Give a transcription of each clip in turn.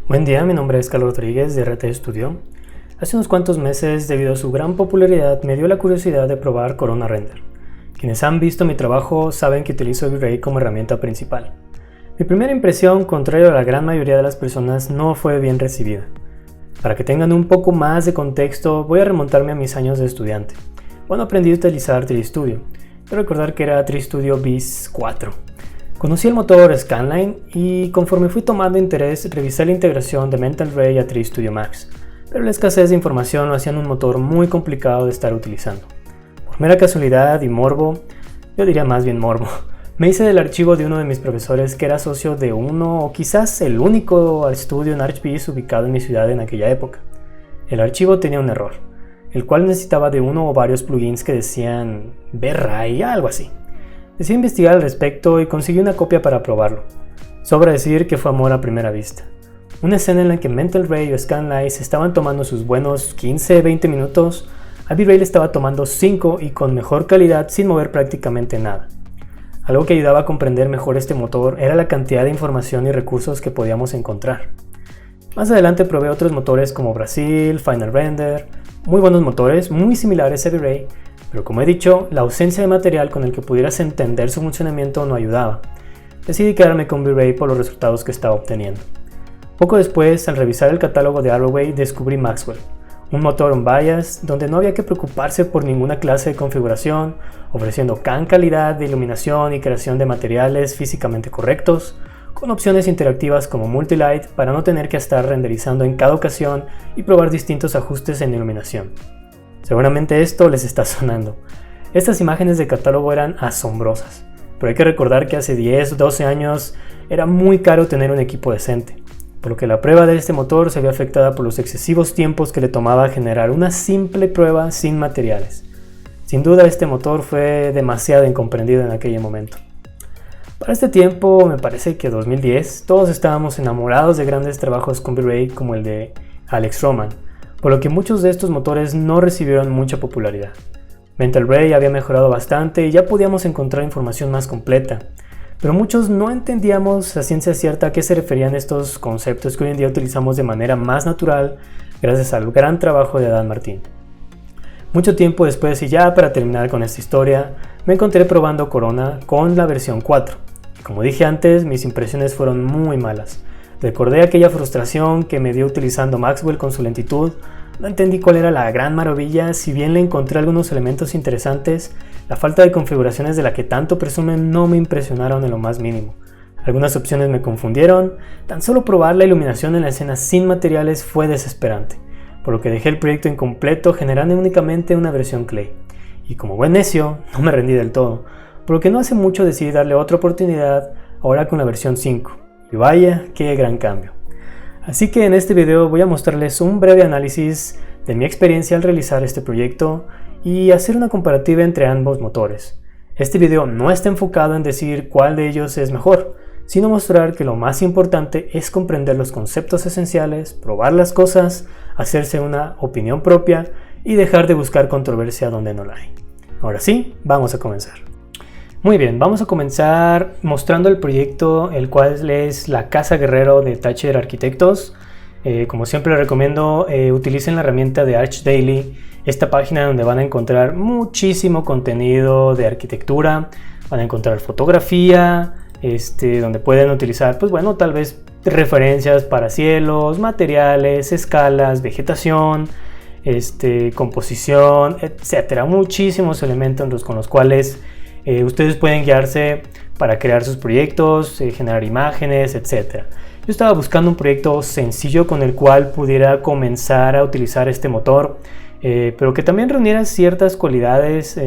Buen día, mi nombre es Carlos Rodríguez de RT Studio. Hace unos cuantos meses, debido a su gran popularidad, me dio la curiosidad de probar Corona Render. Quienes han visto mi trabajo saben que utilizo V-Ray como herramienta principal. Mi primera impresión, contrario a la gran mayoría de las personas, no fue bien recibida. Para que tengan un poco más de contexto, voy a remontarme a mis años de estudiante. Cuando aprendí a utilizar 3D Studio. Quiero recordar que era 3D Studio BIS 4. Conocí el motor Scanline y conforme fui tomando interés, revisé la integración de Mental Ray a 3D Studio Max, pero la escasez de información lo hacían un motor muy complicado de estar utilizando. Por mera casualidad y morbo, yo diría más bien morbo, me hice del archivo de uno de mis profesores que era socio de uno o quizás el único estudio en ArchViz ubicado en mi ciudad en aquella época. El archivo tenía un error, el cual necesitaba de uno o varios plugins que decían V-Ray, algo así. Decidí investigar al respecto y conseguí una copia para probarlo. Sobra decir que fue amor a primera vista. Una escena en la que Mental Ray o Scanline se estaban tomando sus buenos 15-20 minutos, a V-Ray le estaba tomando 5 y con mejor calidad sin mover prácticamente nada. Algo que ayudaba a comprender mejor este motor era la cantidad de información y recursos que podíamos encontrar. Más adelante probé otros motores como Brazil, Final Render, muy buenos motores, muy similares a V-Ray, pero como he dicho, la ausencia de material con el que pudieras entender su funcionamiento no ayudaba. Decidí quedarme con V-Ray por los resultados que estaba obteniendo. Poco después, al revisar el catálogo de Arrowway, descubrí Maxwell, un motor on-bias donde no había que preocuparse por ninguna clase de configuración, ofreciendo gran calidad de iluminación y creación de materiales físicamente correctos, con opciones interactivas como Multilight para no tener que estar renderizando en cada ocasión y probar distintos ajustes en iluminación. Seguramente esto les está sonando. Estas imágenes de catálogo eran asombrosas, pero hay que recordar que hace 10 o 12 años era muy caro tener un equipo decente, por lo que la prueba de este motor se vio afectada por los excesivos tiempos que le tomaba generar una simple prueba sin materiales. Sin duda este motor fue demasiado incomprendido en aquel momento. Para este tiempo, me parece que 2010, todos estábamos enamorados de grandes trabajos con V-Ray como el de Alex Roman, por lo que muchos de estos motores no recibieron mucha popularidad. Mental Ray había mejorado bastante y ya podíamos encontrar información más completa, pero muchos no entendíamos a ciencia cierta a qué se referían estos conceptos que hoy en día utilizamos de manera más natural gracias al gran trabajo de Adán Martín. Mucho tiempo después, y ya para terminar con esta historia, me encontré probando Corona con la versión 4. Como dije antes, mis impresiones fueron muy malas. Recordé aquella frustración que me dio utilizando Maxwell con su lentitud. No entendí cuál era la gran maravilla, si bien le encontré algunos elementos interesantes, la falta de configuraciones de la que tanto presumen no me impresionaron en lo más mínimo. Algunas opciones me confundieron, tan solo probar la iluminación en la escena sin materiales fue desesperante, por lo que dejé el proyecto incompleto generando únicamente una versión Clay. Y como buen necio, no me rendí del todo, por lo que no hace mucho decidí darle otra oportunidad ahora con la versión 5. Y vaya, qué gran cambio. Así que en este video voy a mostrarles un breve análisis de mi experiencia al realizar este proyecto y hacer una comparativa entre ambos motores. Este video no está enfocado en decir cuál de ellos es mejor, sino mostrar que lo más importante es comprender los conceptos esenciales, probar las cosas, hacerse una opinión propia y dejar de buscar controversia donde no la hay. Ahora sí, vamos a comenzar. Muy bien, vamos a comenzar mostrando el proyecto, el cual es la Casa Guerrero de Thatcher Arquitectos. Como siempre les recomiendo, utilicen la herramienta de ArchDaily, esta página donde van a encontrar muchísimo contenido de arquitectura, van a encontrar fotografía, donde pueden utilizar, pues bueno, tal vez referencias para cielos, materiales, escalas, vegetación, composición, etcétera. Muchísimos elementos con los cuales ustedes pueden guiarse para crear sus proyectos, generar imágenes, etc. Yo estaba buscando un proyecto sencillo con el cual pudiera comenzar a utilizar este motor, pero que también reuniera ciertas cualidades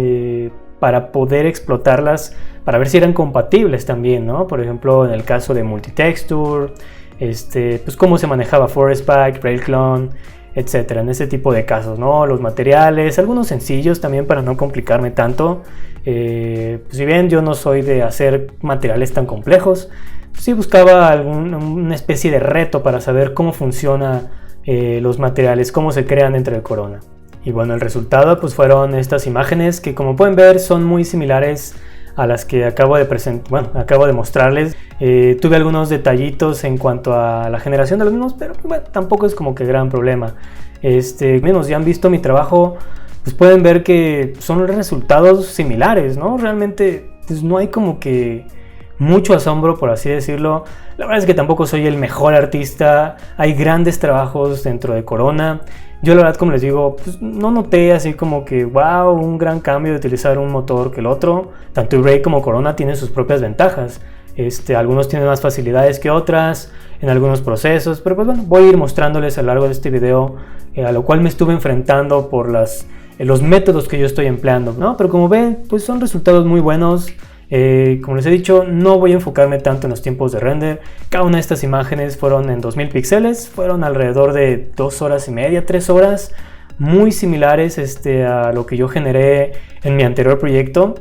para poder explotarlas, para ver si eran compatibles también, ¿no? Por ejemplo, en el caso de multitexture, pues cómo se manejaba ForestPack, RailClone, etcétera, en ese tipo de casos, ¿no? Los materiales, algunos sencillos también para no complicarme tanto. Pues si bien yo no soy de hacer materiales tan complejos, sí buscaba una especie de reto para saber cómo funcionan los materiales, cómo se crean dentro de Corona. Y bueno, el resultado pues fueron estas imágenes que, como pueden ver, son muy similares a las que acabo de mostrarles. Tuve algunos detallitos en cuanto a la generación de los mismos, pero bueno, tampoco es como que gran problema. Menos ya han visto mi trabajo, pues pueden ver que son resultados similares, ¿no? Realmente pues no hay como que mucho asombro, por así decirlo. La verdad es que tampoco soy el mejor artista, hay grandes trabajos dentro de Corona. Yo la verdad, como les digo, pues no noté así como que wow, un gran cambio de utilizar un motor que el otro. Tanto V-Ray como Corona tienen sus propias ventajas. Algunos tienen más facilidades que otras en algunos procesos, pero pues bueno, voy a ir mostrándoles a lo largo de este video a lo cual me estuve enfrentando por los métodos que yo estoy empleando, ¿no? Pero como ven, pues son resultados muy buenos. Como les he dicho, no voy a enfocarme tanto en los tiempos de render. Cada una de estas imágenes fueron en 2000 píxeles, fueron alrededor de 2 horas y media, 3 horas, muy similares a lo que yo generé en mi anterior proyecto,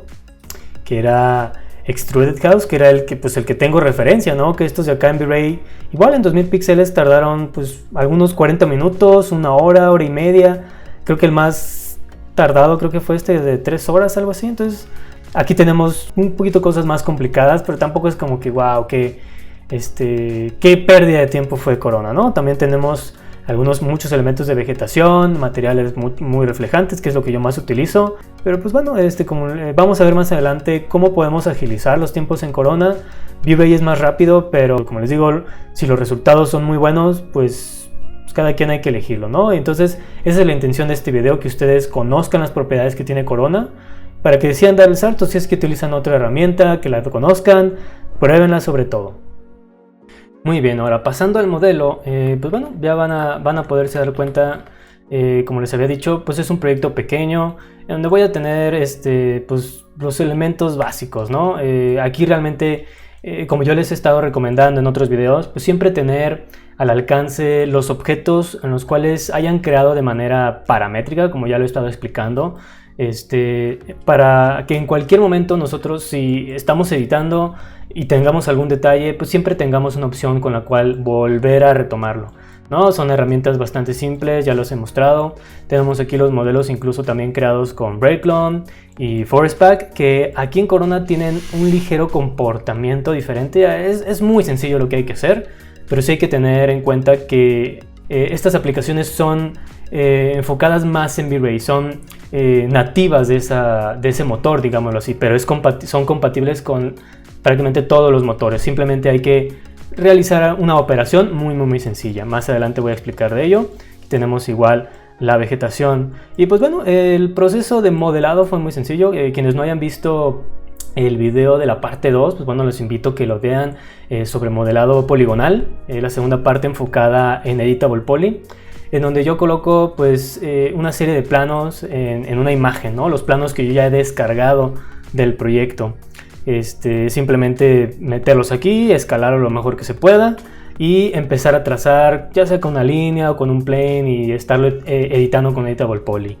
que era Extruded House, que era el que tengo referencia, ¿no? Que estos de acá en V-Ray, igual en 2000 píxeles tardaron pues algunos 40 minutos, 1 hora, hora y media. Creo que el más tardado creo que fue de 3 horas, algo así. Entonces aquí tenemos un poquito cosas más complicadas, pero tampoco es como que wow, qué pérdida de tiempo fue Corona, ¿no? También tenemos muchos elementos de vegetación, materiales muy reflejantes, que es lo que yo más utilizo. Pero pues bueno, vamos a ver más adelante cómo podemos agilizar los tiempos en Corona. V-Ray es más rápido, pero como les digo, si los resultados son muy buenos, pues cada quien hay que elegirlo, ¿no? Entonces esa es la intención de este video, que ustedes conozcan las propiedades que tiene Corona, para que decidan dar el salto si es que utilizan otra herramienta, que la conozcan, pruébenla sobre todo. Muy bien, ahora pasando al modelo, pues bueno, ya van a poderse dar cuenta, como les había dicho, pues es un proyecto pequeño, en donde voy a tener pues los elementos básicos, ¿no? Aquí realmente, como yo les he estado recomendando en otros videos, pues siempre tener al alcance los objetos en los cuales hayan creado de manera paramétrica, como ya lo he estado explicando. Para que en cualquier momento nosotros, si estamos editando y tengamos algún detalle, pues siempre tengamos una opción con la cual volver a retomarlo, ¿no? Son herramientas bastante simples, ya los he mostrado. Tenemos aquí los modelos incluso también creados con Braiklon y Forestpack, que aquí en Corona tienen un ligero comportamiento diferente. Es muy sencillo lo que hay que hacer, pero sí hay que tener en cuenta que estas aplicaciones son enfocadas más en V-Ray, son nativas de ese motor, digámoslo así, pero son compatibles con prácticamente todos los motores. Simplemente hay que realizar una operación muy sencilla. Más adelante voy a explicar de ello. Tenemos igual la vegetación y pues bueno, el proceso de modelado fue muy sencillo. Quienes no hayan visto el video de la parte 2, pues bueno, les invito a que lo vean sobre modelado poligonal, la segunda parte enfocada en Editable Poly, en donde yo coloco pues una serie de planos en una imagen, ¿no? Los planos que yo ya he descargado del proyecto. Simplemente meterlos aquí, escalar lo mejor que se pueda y empezar a trazar, ya sea con una línea o con un plane, y estarlo editando con Editable Poly.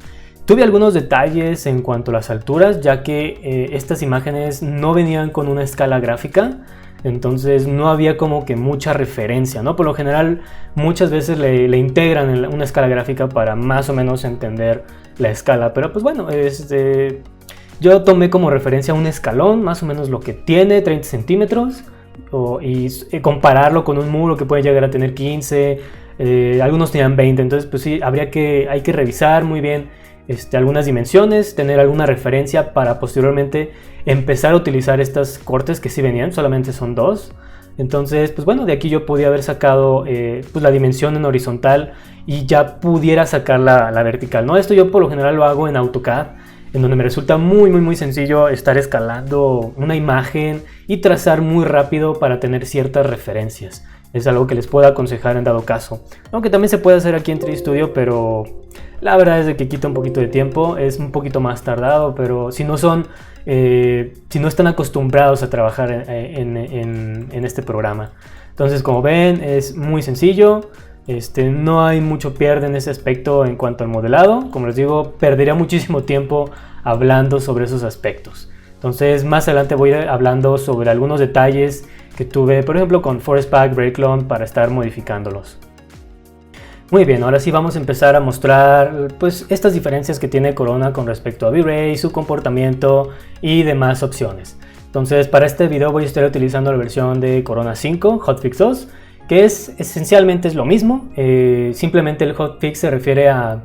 Tuve algunos detalles en cuanto a las alturas, ya que estas imágenes no venían con una escala gráfica, entonces no había como que mucha referencia, ¿no? Por lo general muchas veces le integran una escala gráfica para más o menos entender la escala, pero pues bueno, yo tomé como referencia un escalón, más o menos lo que tiene, 30 centímetros, y compararlo con un muro que puede llegar a tener 15, algunos tenían 20, entonces pues sí, hay que revisar muy bien algunas dimensiones, tener alguna referencia para posteriormente empezar a utilizar estas cortes que sí venían, solamente son 2. Entonces, pues bueno, de aquí yo podía haber sacado pues la dimensión en horizontal y ya pudiera sacar la vertical, ¿no? Esto yo por lo general lo hago en AutoCAD, en donde me resulta muy sencillo estar escalando una imagen y trazar muy rápido para tener ciertas referencias. Es algo que les puedo aconsejar en dado caso. Aunque también se puede hacer aquí en 3D Studio, pero la verdad es de que quita un poquito de tiempo, es un poquito más tardado, pero si no están acostumbrados a trabajar en este programa. Entonces, como ven, es muy sencillo. No hay mucho pierde en ese aspecto en cuanto al modelado. Como les digo, perdería muchísimo tiempo hablando sobre esos aspectos. Entonces, más adelante voy a ir hablando sobre algunos detalles que tuve, por ejemplo, con Forestpack, Braiklon, para estar modificándolos. Muy bien, ahora sí vamos a empezar a mostrar pues estas diferencias que tiene Corona con respecto a V-Ray, su comportamiento y demás opciones. Entonces para este video voy a estar utilizando la versión de Corona 5 Hotfix 2, que esencialmente es lo mismo, simplemente el hotfix se refiere a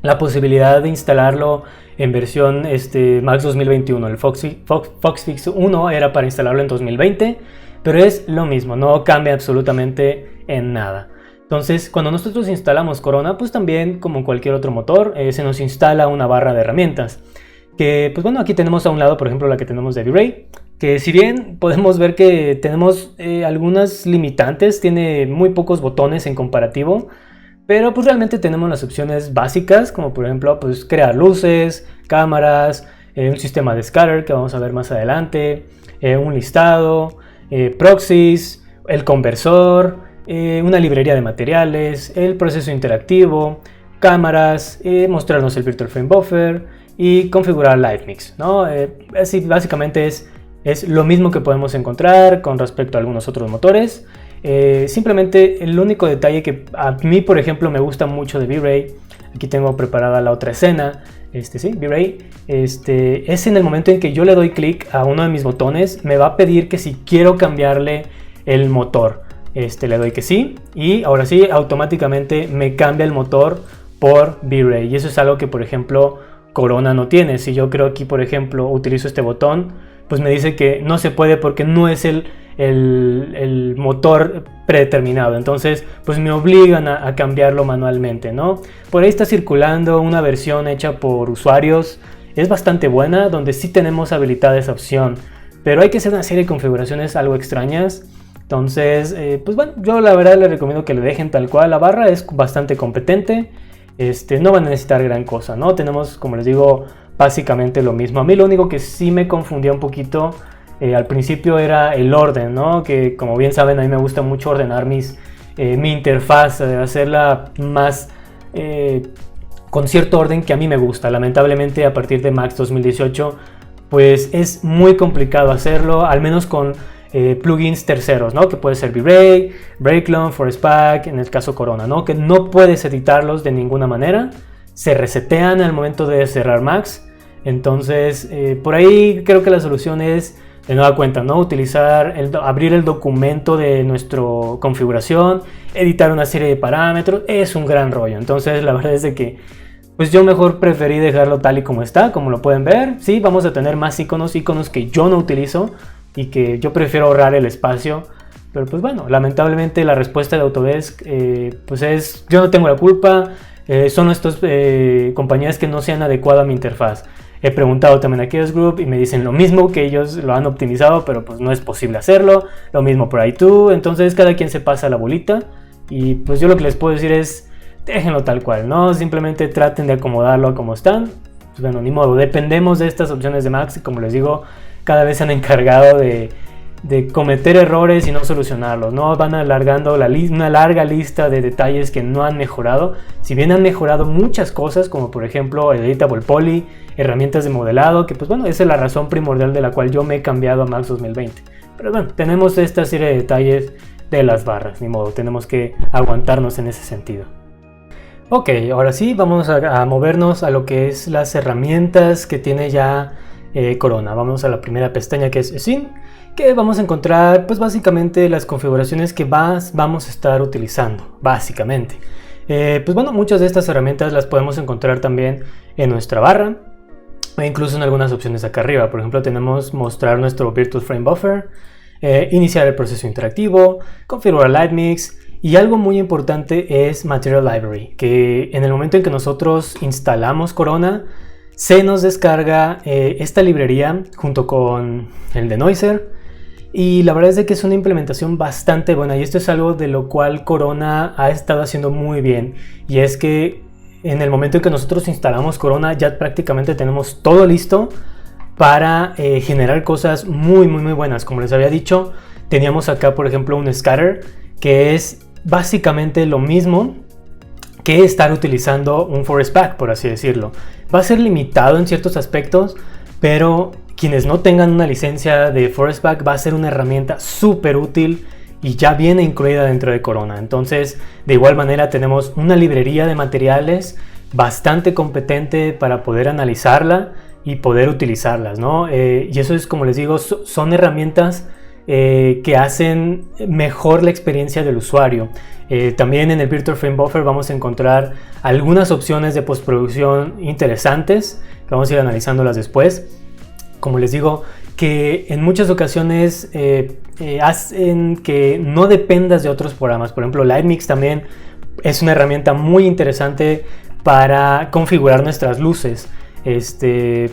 la posibilidad de instalarlo en versión Max 2021. El Foxfix 1 era para instalarlo en 2020, pero es lo mismo, no cambia absolutamente en nada. Entonces, cuando nosotros instalamos Corona, pues también como cualquier otro motor, se nos instala una barra de herramientas. Que, pues bueno, aquí tenemos a un lado, por ejemplo, la que tenemos de V-Ray, que si bien podemos ver que tenemos algunas limitantes, tiene muy pocos botones en comparativo, pero pues realmente tenemos las opciones básicas, como por ejemplo, pues crear luces, cámaras, un sistema de scatter que vamos a ver más adelante, un listado, proxies, el conversor, una librería de materiales, el proceso interactivo, cámaras, mostrarnos el Virtual Frame Buffer y configurar Livemix, ¿no? Así básicamente es lo mismo que podemos encontrar con respecto a algunos otros motores. Simplemente el único detalle que a mí, por ejemplo, me gusta mucho de V-Ray, aquí tengo preparada la otra escena, sí, V-Ray, es en el momento en que yo le doy clic a uno de mis botones, me va a pedir que si quiero cambiarle el motor. Le doy que sí y ahora sí automáticamente me cambia el motor por V-Ray, y eso es algo que por ejemplo Corona no tiene. Si yo creo aquí por ejemplo utilizo este botón, pues me dice que no se puede porque no es el motor predeterminado, entonces pues me obligan a cambiarlo manualmente, ¿no? Por ahí está circulando una versión hecha por usuarios, es bastante buena, donde sí tenemos habilitada esa opción, pero hay que hacer una serie de configuraciones algo extrañas. Entonces, pues bueno, yo la verdad les recomiendo que le dejen tal cual. La barra es bastante competente, no van a necesitar gran cosa, ¿no? Tenemos, como les digo, básicamente lo mismo. A mí lo único que sí me confundía un poquito al principio era el orden, ¿no? Que como bien saben, a mí me gusta mucho ordenar mi interfaz, hacerla más con cierto orden que a mí me gusta. Lamentablemente a partir de Max 2018, pues es muy complicado hacerlo, al menos con plugins terceros, ¿no? Que puede ser V-Ray, Breaklon, ForestPack, en el caso Corona, ¿no? Que no puedes editarlos de ninguna manera, se resetean al momento de cerrar Max. Entonces por ahí creo que la solución es, de nueva cuenta, ¿no? Abrir el documento de nuestra configuración, editar una serie de parámetros, es un gran rollo. Entonces la verdad es de que pues yo mejor preferí dejarlo tal y como está, como lo pueden ver. Sí, vamos a tener más iconos que yo no utilizo y que yo prefiero ahorrar el espacio, pero pues bueno, lamentablemente la respuesta de Autodesk pues es, yo no tengo la culpa, son estas compañías que no se han adecuado a mi interfaz. He preguntado también a Chaos Group y me dicen lo mismo, que ellos lo han optimizado, pero pues no es posible hacerlo, lo mismo por i2, entonces cada quien se pasa la bolita, y pues yo lo que les puedo decir es, déjenlo tal cual, ¿no? Simplemente traten de acomodarlo a como están. Pues bueno, ni modo, dependemos de estas opciones de Max y como les digo, cada vez se han encargado de cometer errores y no solucionarlos, ¿no? Van alargando una larga lista de detalles que no han mejorado. Si bien han mejorado muchas cosas, como por ejemplo el Editable Poly, herramientas de modelado, que pues bueno, esa es la razón primordial de la cual yo me he cambiado a Max 2020. Pero bueno, tenemos esta serie de detalles de las barras, ni modo, tenemos que aguantarnos en ese sentido. Ok, ahora sí, vamos a movernos a lo que es las herramientas que tiene ya Corona. Vamos a la primera pestaña, que es Scene, que vamos a encontrar pues básicamente las configuraciones que vamos a estar utilizando, básicamente. Pues bueno, muchas de estas herramientas las podemos encontrar también en nuestra barra, e incluso en algunas opciones acá arriba. Por ejemplo, tenemos mostrar nuestro Virtual Frame Buffer, iniciar el proceso interactivo, configurar Livemix, y algo muy importante es Material Library, que en el momento en que nosotros instalamos Corona, se nos descarga esta librería junto con el denoiser, y la verdad es de que es una implementación bastante buena, y esto es algo de lo cual Corona ha estado haciendo muy bien, y es que en el momento en que nosotros instalamos Corona ya prácticamente tenemos todo listo para generar cosas muy buenas. Como les había dicho, teníamos acá por ejemplo un scatter, que es básicamente lo mismo que estar utilizando un ForestPack, por así decirlo. Va a ser limitado en ciertos aspectos, pero quienes no tengan una licencia de ForestPack va a ser una herramienta súper útil y ya viene incluida dentro de Corona. Entonces, de igual manera tenemos una librería de materiales bastante competente para poder analizarla y poder utilizarlas, ¿no? Y eso es, como les digo, son herramientas que hacen mejor la experiencia del usuario. También en el Virtual Frame Buffer vamos a encontrar algunas opciones de postproducción interesantes, que vamos a ir analizándolas después. Como les digo, que en muchas ocasiones hacen que no dependas de otros programas. Por ejemplo, Livemix también es una herramienta muy interesante para configurar nuestras luces,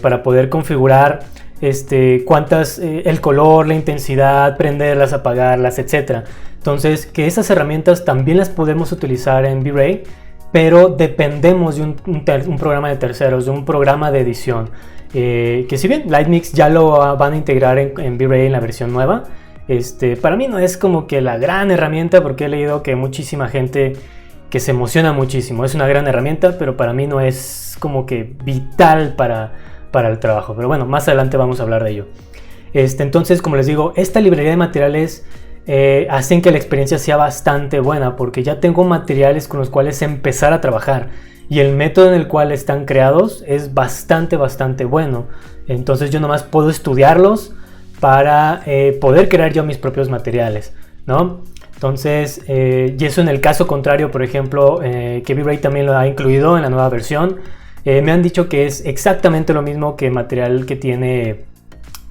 para poder configurar el color, la intensidad, prenderlas, apagarlas, etc. Entonces, que esas herramientas también las podemos utilizar en V-Ray, pero dependemos de un programa de terceros, de un programa de edición. Que si bien Livemix ya lo van a integrar en V-Ray en la versión nueva, para mí no es como que la gran herramienta, porque he leído que muchísima gente que se emociona muchísimo. Es una gran herramienta, pero para mí no es como que vital para el trabajo. Pero bueno, más adelante vamos a hablar de ello. Entonces, como les digo, esta librería de materiales hacen que la experiencia sea bastante buena, porque ya tengo materiales con los cuales empezar a trabajar. Y el método en el cual están creados es bastante bueno. Entonces yo nomás puedo estudiarlos para poder crear yo mis propios materiales, ¿no? Entonces, y eso en el caso contrario, por ejemplo, que V-Ray también lo ha incluido en la nueva versión. Me han dicho que es exactamente lo mismo que material que tiene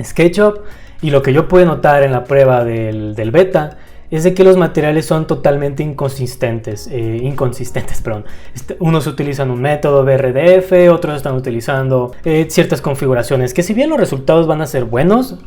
SketchUp. Y lo que yo pude notar en la prueba del beta es de que los materiales son totalmente inconsistentes. Unos utilizan un método BRDF, otros están utilizando ciertas configuraciones, que si bien los resultados van a ser buenos,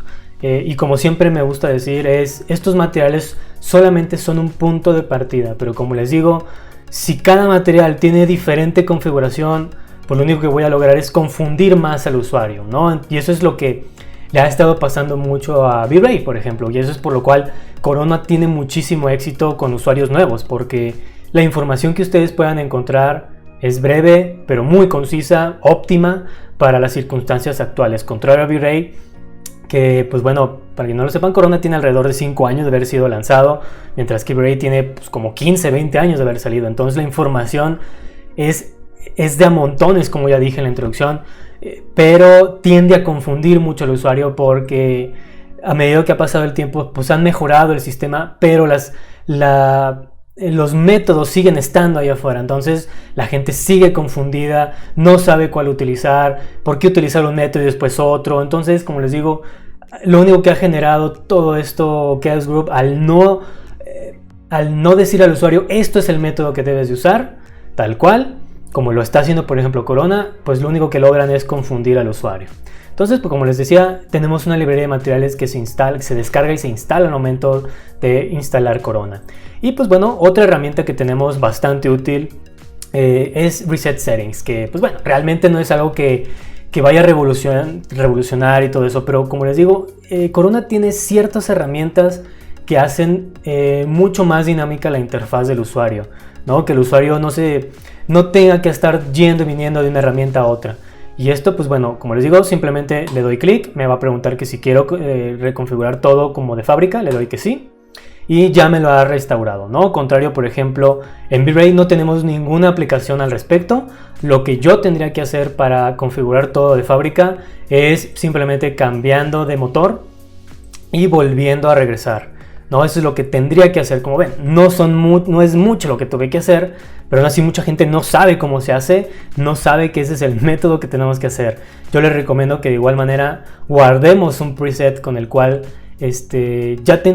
y como siempre me gusta decir, estos materiales solamente son un punto de partida, pero como les digo, si cada material tiene diferente configuración, pues lo único que voy a lograr es confundir más al usuario, ¿no? Y eso es lo que le ha estado pasando mucho a V-Ray, por ejemplo, y eso es por lo cual Corona tiene muchísimo éxito con usuarios nuevos, porque la información que ustedes puedan encontrar es breve, pero muy concisa, óptima para las circunstancias actuales. Contrario a V-Ray, que pues bueno, para que no lo sepan, Corona tiene alrededor de 5 años de haber sido lanzado, mientras que V-Ray tiene pues, como 15, 20 años de haber salido. Entonces la información es de a montones, como ya dije en la introducción, pero tiende a confundir mucho al usuario, porque a medida que ha pasado el tiempo pues han mejorado el sistema, pero los métodos siguen estando ahí afuera. Entonces la gente sigue confundida, no sabe cuál utilizar, por qué utilizar un método y después otro. Entonces, como les digo, lo único que ha generado todo esto Chaos Group, al no decir al usuario esto es el método que debes de usar, tal cual como lo está haciendo por ejemplo Corona, pues lo único que logran es confundir al usuario. Entonces, pues como les decía, tenemos una librería de materiales que se descarga y se instala al momento de instalar Corona. Y pues bueno, otra herramienta que tenemos bastante útil es Reset Settings, que pues bueno, realmente no es algo que vaya a revolucionar y todo eso, pero como les digo, Corona tiene ciertas herramientas que hacen mucho más dinámica la interfaz del usuario, ¿no? Que el usuario no tenga que estar yendo y viniendo de una herramienta a otra. Y esto, pues bueno, como les digo, simplemente le doy clic, me va a preguntar que si quiero reconfigurar todo como de fábrica, le doy que sí, y ya me lo ha restaurado, ¿no? Contrario, por ejemplo, en V-Ray no tenemos ninguna aplicación al respecto. Lo que yo tendría que hacer para configurar todo de fábrica es simplemente cambiando de motor y volviendo a regresar, ¿no? Eso es lo que tendría que hacer. Como ven, no es mucho lo que tuve que hacer, pero aún así mucha gente no sabe cómo se hace, no sabe que ese es el método que tenemos que hacer. Yo les recomiendo que de igual manera guardemos un preset con el cual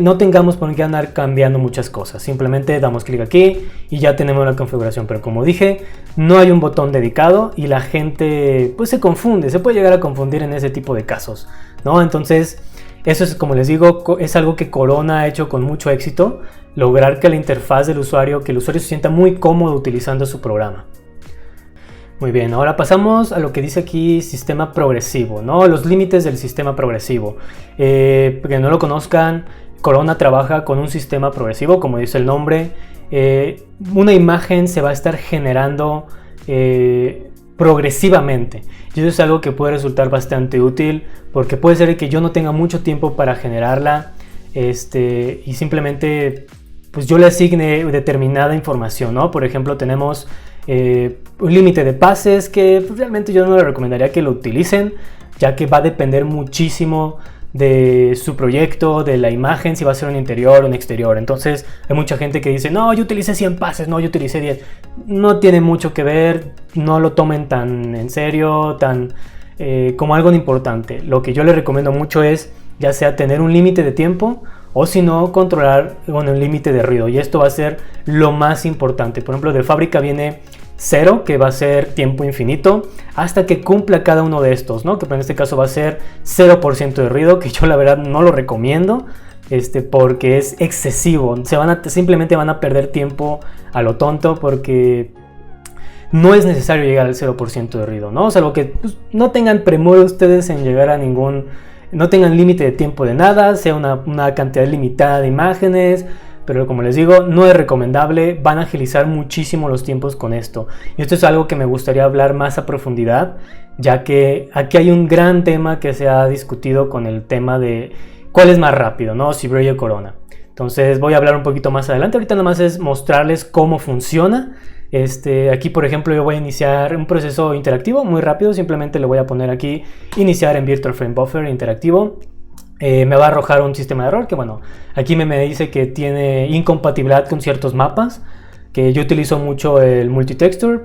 no tengamos por qué andar cambiando muchas cosas. Simplemente damos clic aquí y ya tenemos la configuración. Pero como dije, no hay un botón dedicado y la gente pues se confunde, se puede llegar a confundir en ese tipo de casos, ¿no? Entonces eso es, como les digo, es algo que Corona ha hecho con mucho éxito, lograr que la interfaz del usuario, que el usuario se sienta muy cómodo utilizando su programa. Muy bien, ahora pasamos a lo que dice aquí sistema progresivo, ¿no? Los límites del sistema progresivo. Que no lo conozcan, Corona trabaja con un sistema progresivo, como dice el nombre. Una imagen se va a estar generando progresivamente, y eso es algo que puede resultar bastante útil, porque puede ser que yo no tenga mucho tiempo para generarla, y simplemente pues yo le asigne determinada información, ¿no? Por ejemplo, tenemos un límite de pases que pues, realmente yo no le recomendaría que lo utilicen, ya que va a depender muchísimo de su proyecto, de la imagen, si va a ser un interior o un exterior. Entonces hay mucha gente que dice, no, yo utilicé 100 pases, no, yo utilicé 10. No tiene mucho que ver, no lo tomen tan en serio, como algo importante. Lo que yo les recomiendo mucho es ya sea tener un límite de tiempo o si no controlar con un límite de ruido, y esto va a ser lo más importante. Por ejemplo, de fábrica viene 0, que va a ser tiempo infinito, hasta que cumpla cada uno de estos, ¿no? Que en este caso va a ser 0% de ruido, que yo la verdad no lo recomiendo, porque es excesivo. Simplemente van a perder tiempo a lo tonto, porque no es necesario llegar al 0% de ruido, ¿no? Salvo que pues, no tengan premura ustedes en llegar a no tengan límite de tiempo de nada, sea una cantidad limitada de imágenes. Pero como les digo, no es recomendable, van a agilizar muchísimo los tiempos con esto. Y esto es algo que me gustaría hablar más a profundidad, ya que aquí hay un gran tema que se ha discutido con el tema de cuál es más rápido, ¿no? Si Bray o Corona. Entonces voy a hablar un poquito más adelante. Ahorita nada más es mostrarles cómo funciona. Aquí por ejemplo yo voy a iniciar un proceso interactivo muy rápido. Simplemente le voy a poner aquí iniciar en Virtual Frame Buffer interactivo. Me va a arrojar un sistema de error que bueno, aquí me dice que tiene incompatibilidad con ciertos mapas, que yo utilizo mucho el multitexture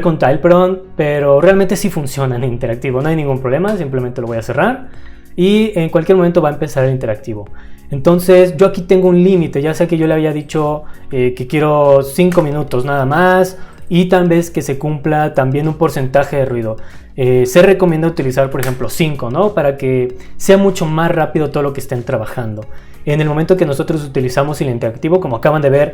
con Tile, perdón, pero realmente sí funciona en interactivo, no hay ningún problema, simplemente lo voy a cerrar y en cualquier momento va a empezar el interactivo. Entonces yo aquí tengo un límite, ya sea que yo le había dicho que quiero 5 minutos nada más, y tal vez que se cumpla también un porcentaje de ruido. Se recomienda utilizar por ejemplo 5, ¿no? Para que sea mucho más rápido todo lo que estén trabajando. En el momento que nosotros utilizamos el interactivo, como acaban de ver,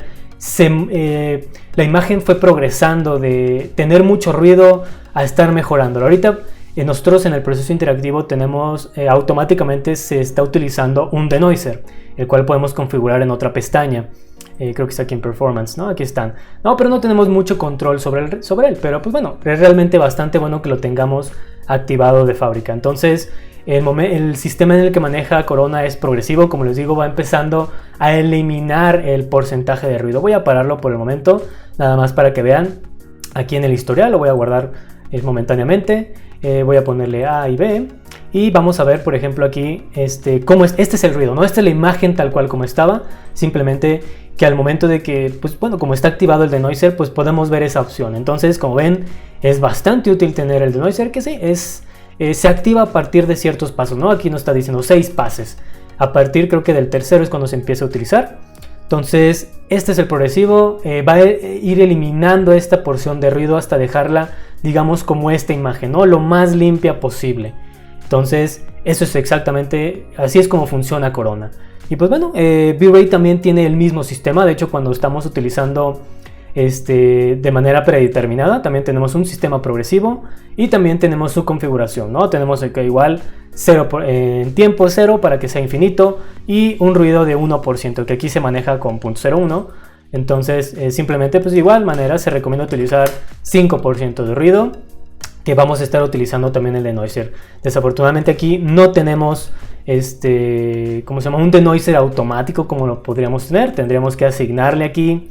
la imagen fue progresando de tener mucho ruido a estar mejorándolo. Ahorita nosotros en el proceso interactivo tenemos automáticamente se está utilizando un denoiser, el cual podemos configurar en otra pestaña. Creo que está aquí en Performance, ¿no? Aquí están. No, pero no tenemos mucho control sobre él, pero pues bueno, es realmente bastante bueno que lo tengamos activado de fábrica. Entonces, el sistema en el que maneja Corona es progresivo, como les digo, va empezando a eliminar el porcentaje de ruido. Voy a pararlo por el momento, nada más para que vean. Aquí en el historial lo voy a guardar momentáneamente. Voy a ponerle A y B. Y vamos a ver, por ejemplo, aquí cómo es. Este es el ruido, ¿no? Esta es la imagen tal cual como estaba. Simplemente que al momento de que, pues bueno, como está activado el denoiser, pues podemos ver esa opción. Entonces, como ven, es bastante útil tener el denoiser, que sí, se activa a partir de ciertos pasos, ¿no? Aquí nos está diciendo 6 pases. A partir, creo que del tercero es cuando se empieza a utilizar. Entonces, este es el progresivo. Va a ir eliminando esta porción de ruido hasta dejarla, digamos, como esta imagen, ¿no? Lo más limpia posible. Entonces, eso es exactamente, así es como funciona Corona. Y pues bueno, V-Ray también tiene el mismo sistema. De hecho, cuando estamos utilizando de manera predeterminada, también tenemos un sistema progresivo y también tenemos su configuración, ¿no? Tenemos que igual en tiempo 0 para que sea infinito y un ruido de 1%, que aquí se maneja con 0.01. Entonces, simplemente pues de igual manera se recomienda utilizar 5% de ruido, que vamos a estar utilizando también el denoiser. Desafortunadamente aquí no tenemos ¿cómo se llama? Un denoiser automático como lo podríamos tener. Tendríamos que asignarle aquí,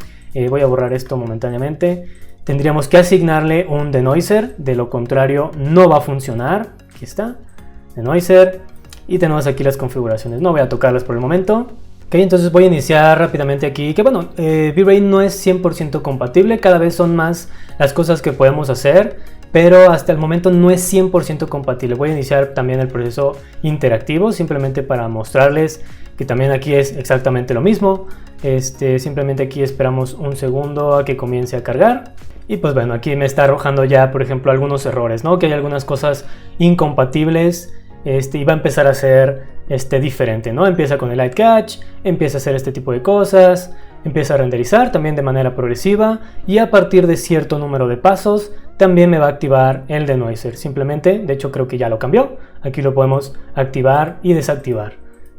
voy a borrar esto momentáneamente, tendríamos que asignarle un denoiser, de lo contrario no va a funcionar. Aquí está, denoiser, y tenemos aquí las configuraciones, no voy a tocarlas por el momento. Ok, entonces voy a iniciar rápidamente aquí, que bueno, V-Ray no es 100% compatible, cada vez son más las cosas que podemos hacer, pero hasta el momento no es 100% compatible. Voy a iniciar también el proceso interactivo, simplemente para mostrarles que también aquí es exactamente lo mismo. Simplemente aquí esperamos un segundo a que comience a cargar. Y pues bueno, aquí me está arrojando ya, por ejemplo, algunos errores, ¿no? Que hay algunas cosas incompatibles. Y va a empezar a ser diferente, ¿no? Empieza con el light catch, empieza a hacer este tipo de cosas, empieza a renderizar también de manera progresiva, y a partir de cierto número de pasos también me va a activar el denoiser. Simplemente, de hecho creo que ya lo cambió, aquí lo podemos activar y desactivar,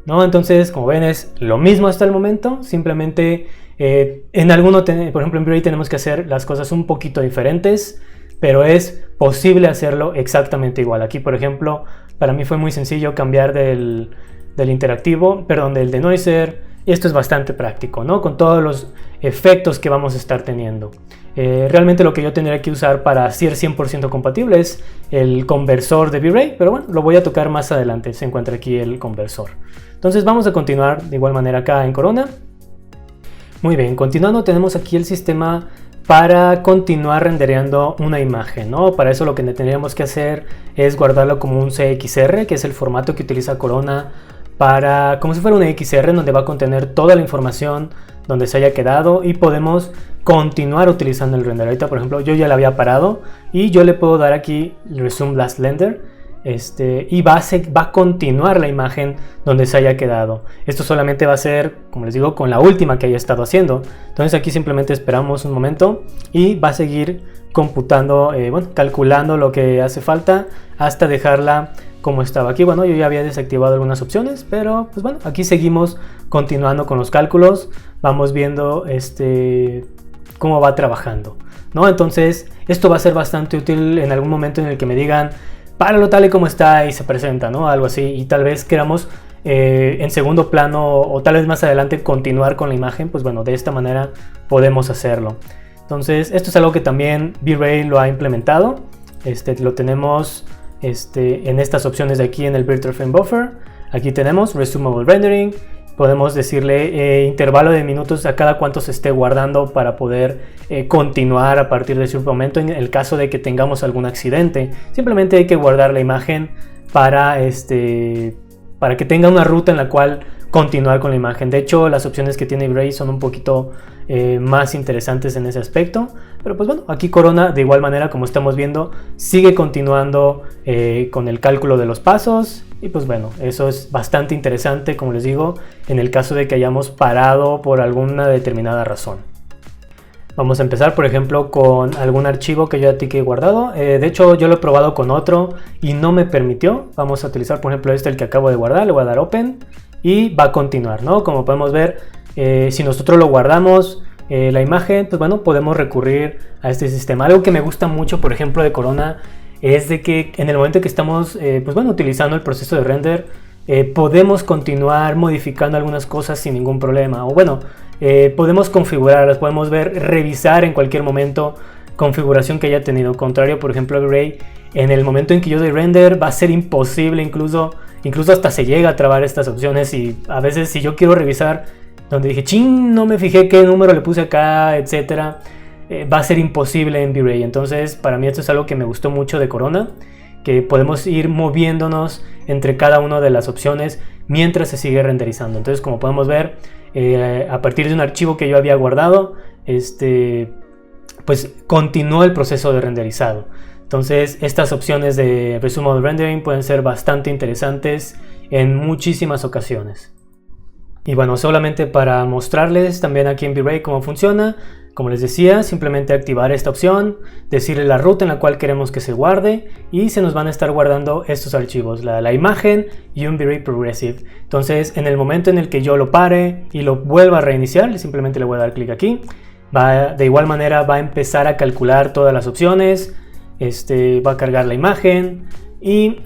¿no? Entonces, como ven, es lo mismo hasta el momento, simplemente en alguno, por ejemplo en V-Ray tenemos que hacer las cosas un poquito diferentes, pero es posible hacerlo exactamente igual. Aquí, por ejemplo, para mí fue muy sencillo cambiar del del interactivo, perdón, del denoiser. Y esto es bastante práctico, ¿no? Con todos los efectos que vamos a estar teniendo. Realmente lo que yo tendría que usar para ser 100% compatible es el conversor de V-Ray, pero bueno, lo voy a tocar más adelante, se encuentra aquí el conversor. Entonces vamos a continuar de igual manera acá en Corona. Muy bien, continuando tenemos aquí el sistema para continuar rendereando una imagen, ¿no? Para eso lo que tendríamos que hacer es guardarlo como un CXR, que es el formato que utiliza Corona para, como si fuera un XR, donde va a contener toda la información donde se haya quedado y podemos continuar utilizando el render. Ahorita, por ejemplo, yo ya la había parado y yo le puedo dar aquí Resume Last Render y va a continuar la imagen donde se haya quedado. Esto solamente va a ser, como les digo, con la última que haya estado haciendo. Entonces aquí simplemente esperamos un momento y va a seguir computando, calculando lo que hace falta hasta dejarla como estaba aquí. Bueno, yo ya había desactivado algunas opciones, pero pues bueno, aquí seguimos continuando con los cálculos, vamos viendo cómo va trabajando, ¿no? Entonces esto va a ser bastante útil en algún momento en el que me digan páralo tal y como está y se presenta, ¿no? Algo así, y tal vez queramos en segundo plano o tal vez más adelante continuar con la imagen. Pues bueno, de esta manera podemos hacerlo. Entonces esto es algo que también V-Ray lo ha implementado. Lo tenemos en estas opciones de aquí en el Virtual Frame Buffer. Aquí tenemos Resumable Rendering. Podemos decirle intervalo de minutos a cada cuánto se esté guardando para poder continuar a partir de ese momento en el caso de que tengamos algún accidente. Simplemente hay que guardar la imagen para que tenga una ruta en la cual continuar con la imagen. De hecho, las opciones que tiene V-Ray son un poquito más interesantes en ese aspecto. Pero pues bueno, aquí Corona de igual manera, como estamos viendo, sigue continuando con el cálculo de los pasos. Y pues bueno, eso es bastante interesante, como les digo, en el caso de que hayamos parado por alguna determinada razón. Vamos a empezar, por ejemplo, con algún archivo que yo ya he guardado. De hecho, yo lo he probado con otro y no me permitió. Vamos a utilizar, por ejemplo, el que acabo de guardar. Le voy a dar Open y va a continuar, ¿no? Como podemos ver, si nosotros lo guardamos, la imagen, pues bueno, podemos recurrir a este sistema. Algo que me gusta mucho, por ejemplo, de Corona es de que en el momento que estamos utilizando el proceso de render, podemos continuar modificando algunas cosas sin ningún problema. O bueno, podemos configurarlas, podemos revisar en cualquier momento configuración que haya tenido. Contrario, por ejemplo, V-Ray, en el momento en que yo doy render va a ser imposible, incluso hasta se llega a trabar estas opciones. Y a veces si yo quiero revisar donde dije, ching, no me fijé qué número le puse acá, etcétera, va a ser imposible en V-Ray. Entonces para mí esto es algo que me gustó mucho de Corona, que podemos ir moviéndonos entre cada una de las opciones mientras se sigue renderizando. Entonces, como podemos ver, a partir de un archivo que yo había guardado, pues continuó el proceso de renderizado. Entonces estas opciones de Resumable Rendering pueden ser bastante interesantes en muchísimas ocasiones. Y bueno, solamente para mostrarles también aquí en V-Ray cómo funciona, como les decía, simplemente activar esta opción, decirle la ruta en la cual queremos que se guarde y se nos van a estar guardando estos archivos, la imagen y un V-Ray Progressive. Entonces, en el momento en el que yo lo pare y lo vuelva a reiniciar, simplemente le voy a dar clic aquí. De igual manera va a empezar a calcular todas las opciones, va a cargar la imagen y,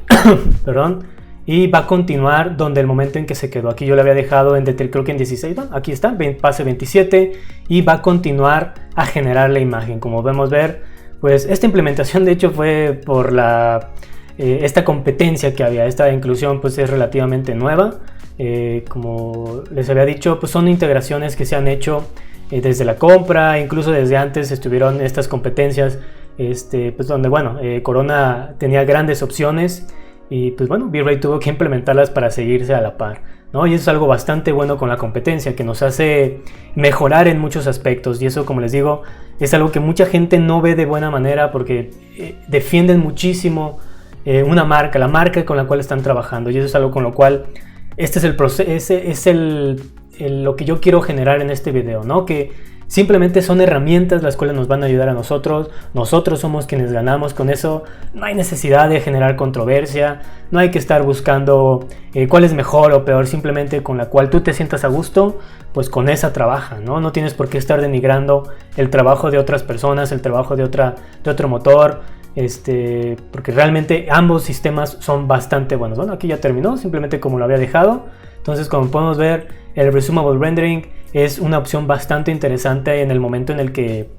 perdón, y va a continuar donde el momento en que se quedó. Aquí yo le había dejado creo que en 16, bueno, aquí está, pase 27 y va a continuar a generar la imagen. Como podemos ver, pues esta implementación de hecho fue por esta competencia que había. Esta inclusión pues es relativamente nueva. Como les había dicho, pues son integraciones que se han hecho desde la compra, incluso desde antes estuvieron estas competencias, pues donde bueno, Corona tenía grandes opciones. Y pues bueno, V-Ray tuvo que implementarlas para seguirse a la par, ¿no? Y eso es algo bastante bueno con la competencia, que nos hace mejorar en muchos aspectos. Y eso, como les digo, es algo que mucha gente no ve de buena manera porque defienden muchísimo una marca, la marca con la cual están trabajando. Y eso es algo con lo cual este es el proceso, lo que yo quiero generar en este video, ¿no? Que simplemente son herramientas las cuales nos van a ayudar a nosotros. Nosotros somos quienes ganamos con eso. No hay necesidad de generar controversia. No hay que estar buscando cuál es mejor o peor. Simplemente con la cual tú te sientas a gusto, pues con esa trabaja, ¿no? No tienes por qué estar denigrando el trabajo de otras personas, el trabajo de otro motor. porque realmente ambos sistemas son bastante buenos. Bueno, aquí ya terminó, simplemente como lo había dejado. Entonces, como podemos ver, el Resumable Rendering es una opción bastante interesante en el momento en el que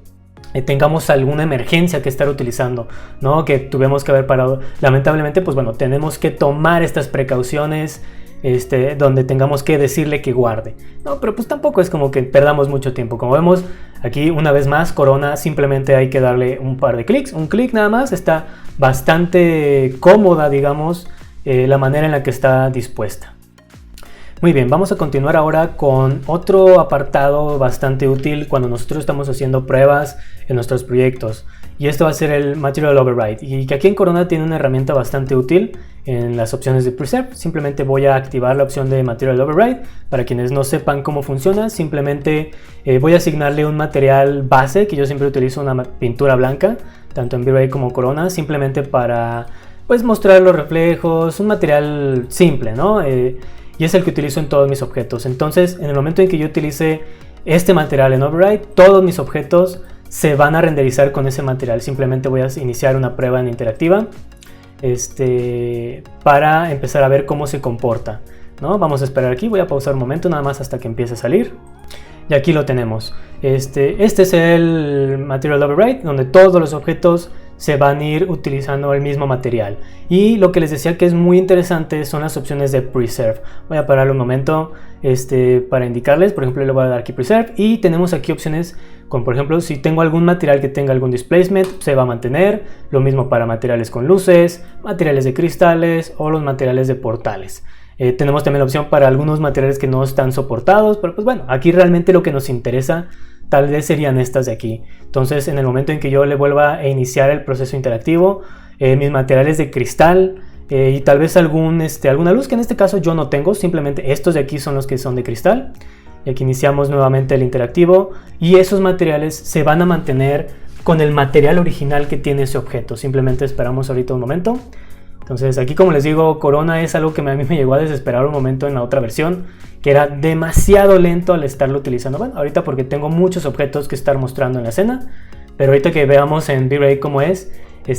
tengamos alguna emergencia que estar utilizando, ¿no? Que tuvimos que haber parado. Lamentablemente, pues bueno, tenemos que tomar estas precauciones donde tengamos que decirle que guarde, ¿no? Pero pues tampoco es como que perdamos mucho tiempo. Como vemos aquí, una vez más, Corona simplemente hay que darle un par de clics, un clic nada más. Está bastante cómoda, digamos, la manera en la que está dispuesta. Muy bien, vamos a continuar ahora con otro apartado bastante útil cuando nosotros estamos haciendo pruebas en nuestros proyectos. Y esto va a ser el Material Override. Y que aquí en Corona tiene una herramienta bastante útil en las opciones de Preserve. Simplemente voy a activar la opción de Material Override. Para quienes no sepan cómo funciona, simplemente voy a asignarle un material base, que yo siempre utilizo una pintura blanca, tanto en V-Ray como Corona, simplemente para pues mostrar los reflejos, un material simple, ¿no? Y es el que utilizo en todos mis objetos. Entonces, en el momento en que yo utilice este material en Override, todos mis objetos se van a renderizar con ese material. Simplemente voy a iniciar una prueba en interactiva para empezar a ver cómo se comporta, ¿no? Vamos a esperar aquí, voy a pausar un momento nada más hasta que empiece a salir. Y aquí lo tenemos. Este es el Material Override, donde todos los objetos se van a ir utilizando el mismo material. Y lo que les decía que es muy interesante son las opciones de Preserve. Voy a parar un momento para indicarles. Por ejemplo, le voy a dar aquí Preserve y tenemos aquí opciones como por ejemplo si tengo algún material que tenga algún displacement, se va a mantener. Lo mismo para materiales con luces, materiales de cristales o los materiales de portales. Tenemos también la opción para algunos materiales que no están soportados, pero pues bueno, aquí realmente lo que nos interesa tal vez serían estas de aquí. Entonces, en el momento en que yo le vuelva a iniciar el proceso interactivo, mis materiales de cristal y tal vez alguna luz, que en este caso yo no tengo, simplemente estos de aquí son los que son de cristal. Y aquí iniciamos nuevamente el interactivo y esos materiales se van a mantener con el material original que tiene ese objeto. Simplemente esperamos ahorita un momento. Entonces aquí, como les digo, Corona es algo que a mí me llegó a desesperar un momento en la otra versión, que era demasiado lento al estarlo utilizando. Bueno, ahorita porque tengo muchos objetos que estar mostrando en la escena, pero ahorita que veamos en V-Ray cómo es,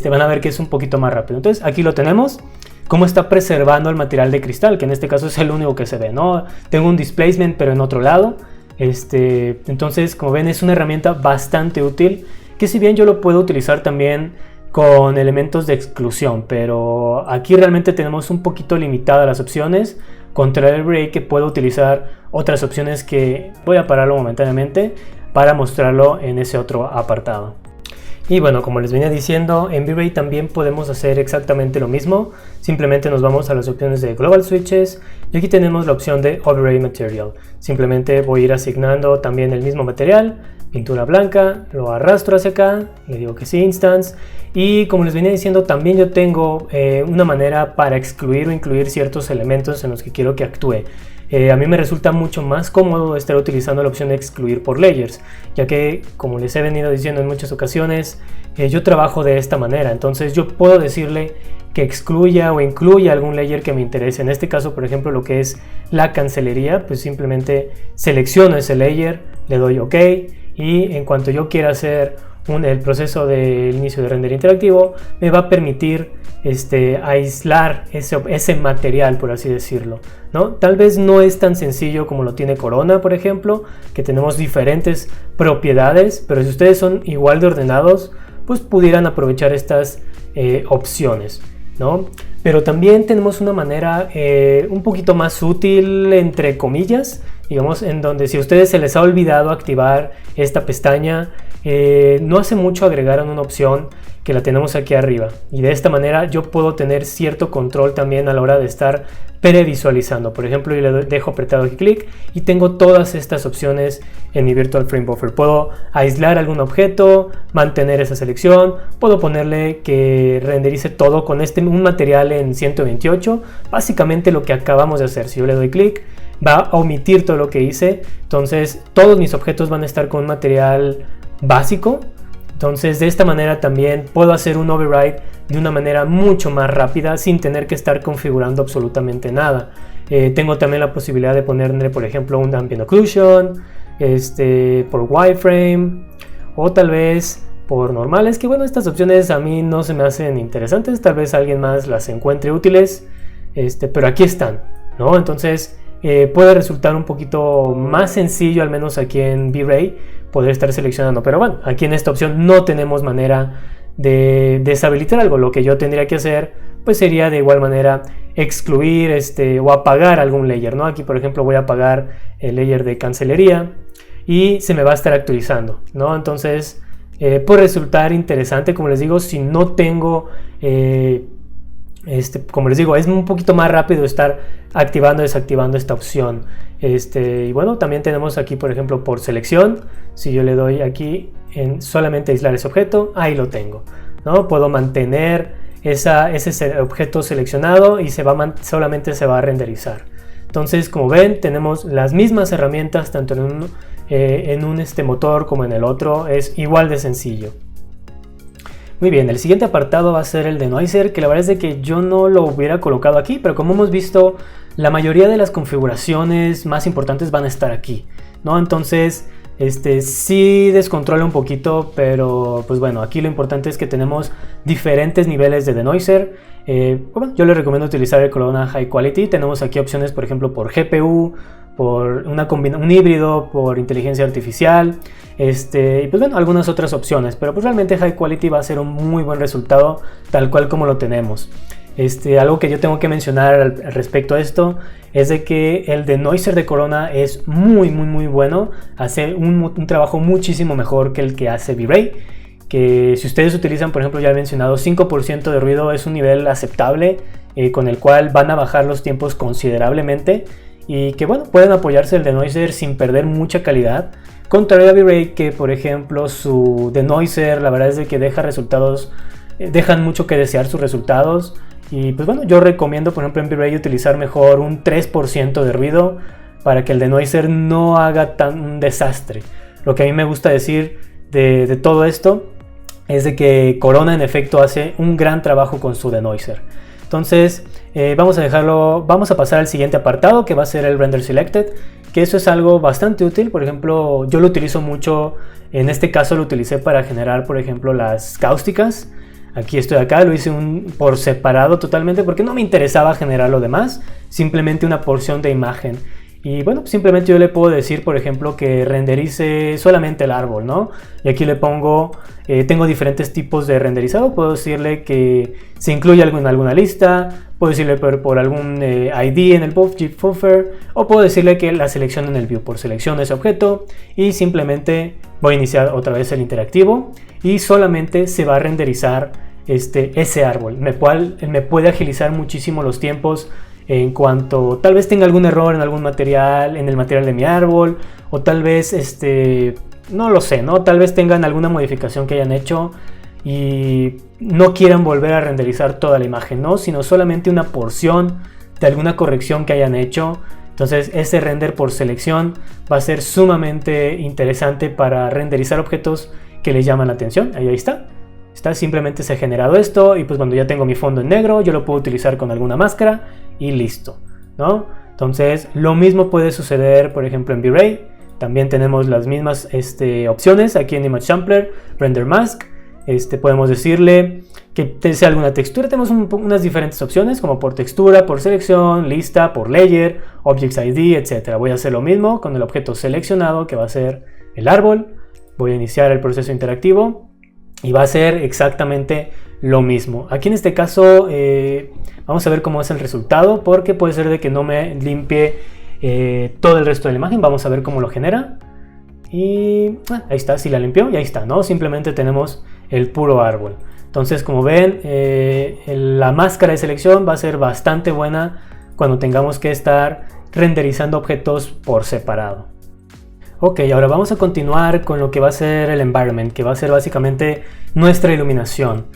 van a ver que es un poquito más rápido. Entonces aquí lo tenemos, cómo está preservando el material de cristal, que en este caso es el único que se ve, ¿no? Tengo un displacement pero en otro lado. Entonces, como ven, es una herramienta bastante útil, que si bien yo lo puedo utilizar también con elementos de exclusión, pero aquí realmente tenemos un poquito limitadas las opciones, contra el V-Ray que puedo utilizar otras opciones que voy a pararlo momentáneamente para mostrarlo en ese otro apartado. Y bueno, como les venía diciendo, en V-Ray también podemos hacer exactamente lo mismo. Simplemente nos vamos a las opciones de Global Switches y aquí tenemos la opción de Overlay Material. Simplemente voy a ir asignando también el mismo material, pintura blanca, lo arrastro hacia acá, le digo que sí, Instance. Y como les venía diciendo, también yo tengo una manera para excluir o incluir ciertos elementos en los que quiero que actúe. A mí me resulta mucho más cómodo estar utilizando la opción de excluir por layers, ya que, como les he venido diciendo en muchas ocasiones, yo trabajo de esta manera. Entonces yo puedo decirle que excluya o incluya algún layer que me interese. En este caso, por ejemplo, lo que es la cancelería, pues simplemente selecciono ese layer, le doy OK, y en cuanto yo quiera hacer el proceso del inicio de render interactivo, me va a permitir aislar ese material, por así decirlo, ¿no? Tal vez no es tan sencillo como lo tiene Corona, por ejemplo, que tenemos diferentes propiedades, pero si ustedes son igual de ordenados, pues pudieran aprovechar estas opciones, ¿no? Pero también tenemos una manera un poquito más útil, entre comillas, digamos, en donde si a ustedes se les ha olvidado activar esta pestaña, no hace mucho agregaron una opción que la tenemos aquí arriba, y de esta manera yo puedo tener cierto control también a la hora de estar previsualizando. Por ejemplo, yo le dejo apretado aquí clic y tengo todas estas opciones en mi Virtual Frame Buffer. Puedo aislar algún objeto, mantener esa selección, puedo ponerle que renderice todo con un material en 128, básicamente lo que acabamos de hacer. Si yo le doy clic, va a omitir todo lo que hice, entonces todos mis objetos van a estar con un material básico. Entonces de esta manera también puedo hacer un override de una manera mucho más rápida sin tener que estar configurando absolutamente nada. Tengo también la posibilidad de ponerle, por ejemplo, un ambient occlusion por wireframe, o tal vez por normales, que bueno, estas opciones a mí no se me hacen interesantes, tal vez alguien más las encuentre útiles, pero aquí están, ¿no? Entonces puede resultar un poquito más sencillo, al menos aquí en V-Ray, poder estar seleccionando, pero bueno, aquí en esta opción no tenemos manera de deshabilitar algo. Lo que yo tendría que hacer pues sería de igual manera excluir o apagar algún layer, ¿no? Aquí por ejemplo voy a apagar el layer de cancelería y se me va a estar actualizando, ¿no? Entonces puede resultar interesante, como les digo, si no tengo como les digo, es un poquito más rápido estar activando y desactivando esta opción. Y bueno, también tenemos aquí por ejemplo por selección. Si yo le doy aquí en solamente aislar ese objeto, ahí lo tengo, ¿no? Puedo mantener ese objeto seleccionado y solamente se va a renderizar. Entonces, como ven, tenemos las mismas herramientas tanto en un motor como en el otro. Es igual de sencillo. Muy bien, el siguiente apartado va a ser el denoiser, que la verdad es de que yo no lo hubiera colocado aquí, pero como hemos visto, la mayoría de las configuraciones más importantes van a estar aquí, ¿no? Entonces, sí descontrola un poquito, pero pues bueno, aquí lo importante es que tenemos diferentes niveles de denoiser. Bueno, yo les recomiendo utilizar el Corona High Quality. Tenemos aquí opciones, por ejemplo, por GPU, por un híbrido, por inteligencia artificial, y pues bueno, algunas otras opciones, pero pues realmente High Quality va a ser un muy buen resultado tal cual como lo tenemos. Algo que yo tengo que mencionar al respecto a esto es de que el denoiser de Corona es muy bueno, hace un trabajo muchísimo mejor que el que hace V-Ray, que si ustedes utilizan, por ejemplo, ya he mencionado 5% de ruido, es un nivel aceptable con el cual van a bajar los tiempos considerablemente. Y que bueno, pueden apoyarse el denoiser sin perder mucha calidad, contrario a V-Ray, que por ejemplo su denoiser la verdad es de que dejan mucho que desear sus resultados. Y pues bueno, yo recomiendo por ejemplo en V-Ray utilizar mejor un 3% de ruido para que el denoiser no haga un desastre. Lo que a mí me gusta decir de todo esto es de que Corona en efecto hace un gran trabajo con su denoiser. Entonces vamos a pasar al siguiente apartado, que va a ser el Render Selected, que eso es algo bastante útil. Por ejemplo, yo lo utilizo mucho, en este caso lo utilicé para generar por ejemplo las cáusticas. Aquí estoy acá, lo hice por separado totalmente porque no me interesaba generar lo demás, simplemente una porción de imagen. Y bueno, simplemente yo le puedo decir, por ejemplo, que renderice solamente el árbol, ¿no? Y aquí le pongo, tengo diferentes tipos de renderizado. Puedo decirle que se incluye algo en alguna lista, puedo decirle por algún ID en el buffer, o puedo decirle que la seleccione en el view. Por selección de ese objeto y simplemente voy a iniciar otra vez el interactivo y solamente se va a renderizar ese árbol. Me puede agilizar muchísimo los tiempos en cuanto tal vez tenga algún error en algún material, en el material de mi árbol, o tal vez no lo sé, ¿no? Tal vez tengan alguna modificación que hayan hecho y no quieran volver a renderizar toda la imagen, ¿no? Sino solamente una porción de alguna corrección que hayan hecho. Entonces ese render por selección va a ser sumamente interesante para renderizar objetos que les llaman la atención. Ahí está. Simplemente se ha generado esto y pues cuando ya tengo mi fondo en negro yo lo puedo utilizar con alguna máscara y listo, ¿no? Entonces lo mismo puede suceder por ejemplo en V-Ray. También tenemos las mismas opciones aquí en Image Sampler, Render Mask. Podemos decirle que sea alguna textura. Tenemos unas diferentes opciones como por textura, por selección, lista, por layer, Objects ID, etc. Voy a hacer lo mismo con el objeto seleccionado que va a ser el árbol. Voy a iniciar el proceso interactivo y va a ser exactamente lo mismo. Aquí en este caso vamos a ver cómo es el resultado, porque puede ser de que no me limpie todo el resto de la imagen. Vamos a ver cómo lo genera. Y ahí está, sí la limpió y ahí está, ¿no? Simplemente tenemos el puro árbol. Entonces, como ven, la máscara de selección va a ser bastante buena cuando tengamos que estar renderizando objetos por separado. Ok, ahora vamos a continuar con lo que va a ser el environment, que va a ser básicamente nuestra iluminación.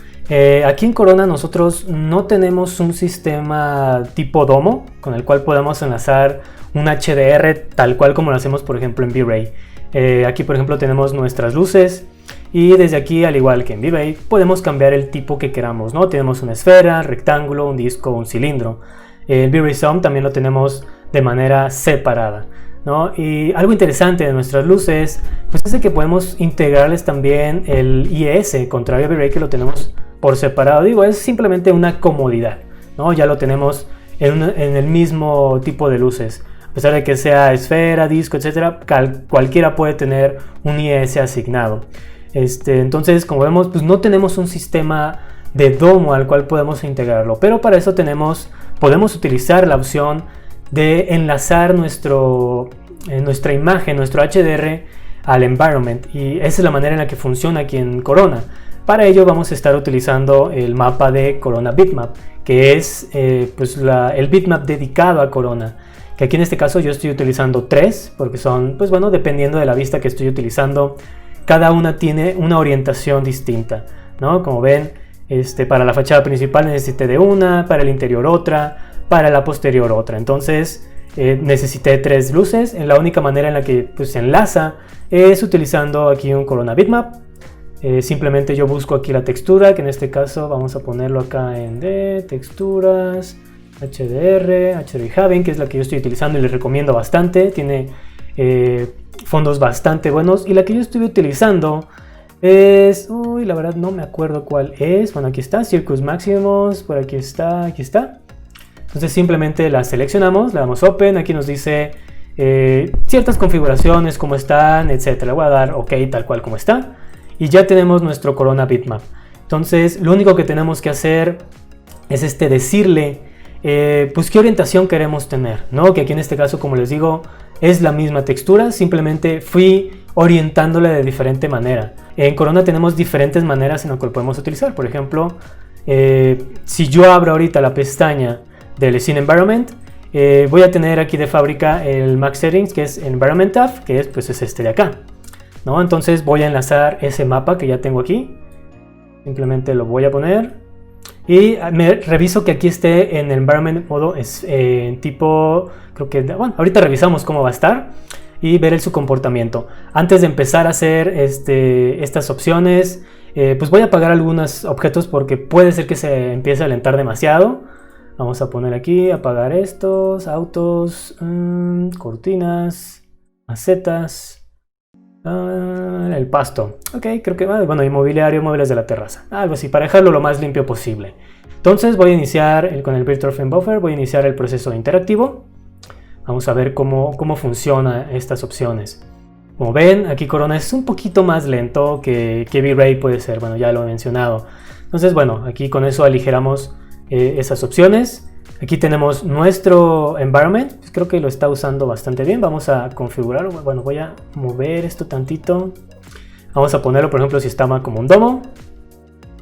Aquí en Corona nosotros no tenemos un sistema tipo domo con el cual podamos enlazar un HDR tal cual como lo hacemos por ejemplo en V-Ray. Aquí por ejemplo tenemos nuestras luces y desde aquí, al igual que en V-Ray, podemos cambiar el tipo que queramos, ¿no? Tenemos una esfera, rectángulo, un disco, un cilindro. El V-Ray Sum también lo tenemos de manera separada. ¿no? Y algo interesante de nuestras luces, pues es de que podemos integrarles también el IES, contrario a V-Ray que lo tenemos por separado. Digo, es simplemente una comodidad, ¿no? Ya lo tenemos en el mismo tipo de luces. A pesar de que sea esfera, disco, etcétera, cualquiera puede tener un IES asignado. Entonces, como vemos, pues no tenemos un sistema de domo al cual podemos integrarlo, pero para eso podemos utilizar la opción de enlazar nuestra imagen, nuestro HDR al environment, y esa es la manera en la que funciona aquí en Corona. Para ello vamos a estar utilizando el mapa de Corona Bitmap, que es pues el bitmap dedicado a Corona, que aquí en este caso yo estoy utilizando 3, porque son, pues bueno, dependiendo de la vista que estoy utilizando, cada una tiene una orientación distinta, ¿no? Como ven, para la fachada principal necesité de una, para el interior otra, para la posterior otra. Entonces necesité 3 luces. La única manera en la que pues, se enlaza es utilizando aquí un Corona Bitmap. Simplemente yo busco aquí la textura, que en este caso vamos a ponerlo acá en texturas, HDR Having, que es la que yo estoy utilizando y les recomiendo bastante. Tiene fondos bastante buenos, y la que yo estoy utilizando es, la verdad no me acuerdo cuál es. Bueno, aquí está, Circus Maximus, por aquí está, aquí está. Entonces simplemente la seleccionamos, le damos Open, aquí nos dice ciertas configuraciones, cómo están, etc. Le voy a dar OK tal cual como está, y ya tenemos nuestro Corona Bitmap. Entonces lo único que tenemos que hacer es decirle pues qué orientación queremos tener, ¿no? Que aquí en este caso, como les digo, es la misma textura, simplemente fui orientándola de diferente manera. En Corona tenemos diferentes maneras en las que lo podemos utilizar. Por ejemplo, si yo abro ahorita la pestaña del Scene Environment, voy a tener aquí de fábrica el Max Settings, que es Environment Tab, que es este de acá, ¿no? Entonces voy a enlazar ese mapa que ya tengo aquí, simplemente lo voy a poner y me reviso que aquí esté en el Environment modo tipo, creo que, bueno, ahorita revisamos cómo va a estar y ver su comportamiento. Antes de empezar a hacer estas opciones, pues voy a apagar algunos objetos porque puede ser que se empiece a alentar demasiado. Vamos a poner aquí, apagar estos, autos, cortinas, macetas, el pasto. Ok, creo que, bueno, y mobiliario, muebles de la terraza. Algo así, para dejarlo lo más limpio posible. Entonces voy a iniciar con el Virtual Frame Buffer, voy a iniciar el proceso interactivo. Vamos a ver cómo funcionan estas opciones. Como ven, aquí Corona es un poquito más lento que V-Ray puede ser, bueno, ya lo he mencionado. Entonces, bueno, aquí con eso aligeramos esas opciones. Aquí tenemos nuestro environment, pues creo que lo está usando bastante bien. Vamos a configurarlo, bueno, voy a mover esto tantito. Vamos a ponerlo, por ejemplo, si está como un domo.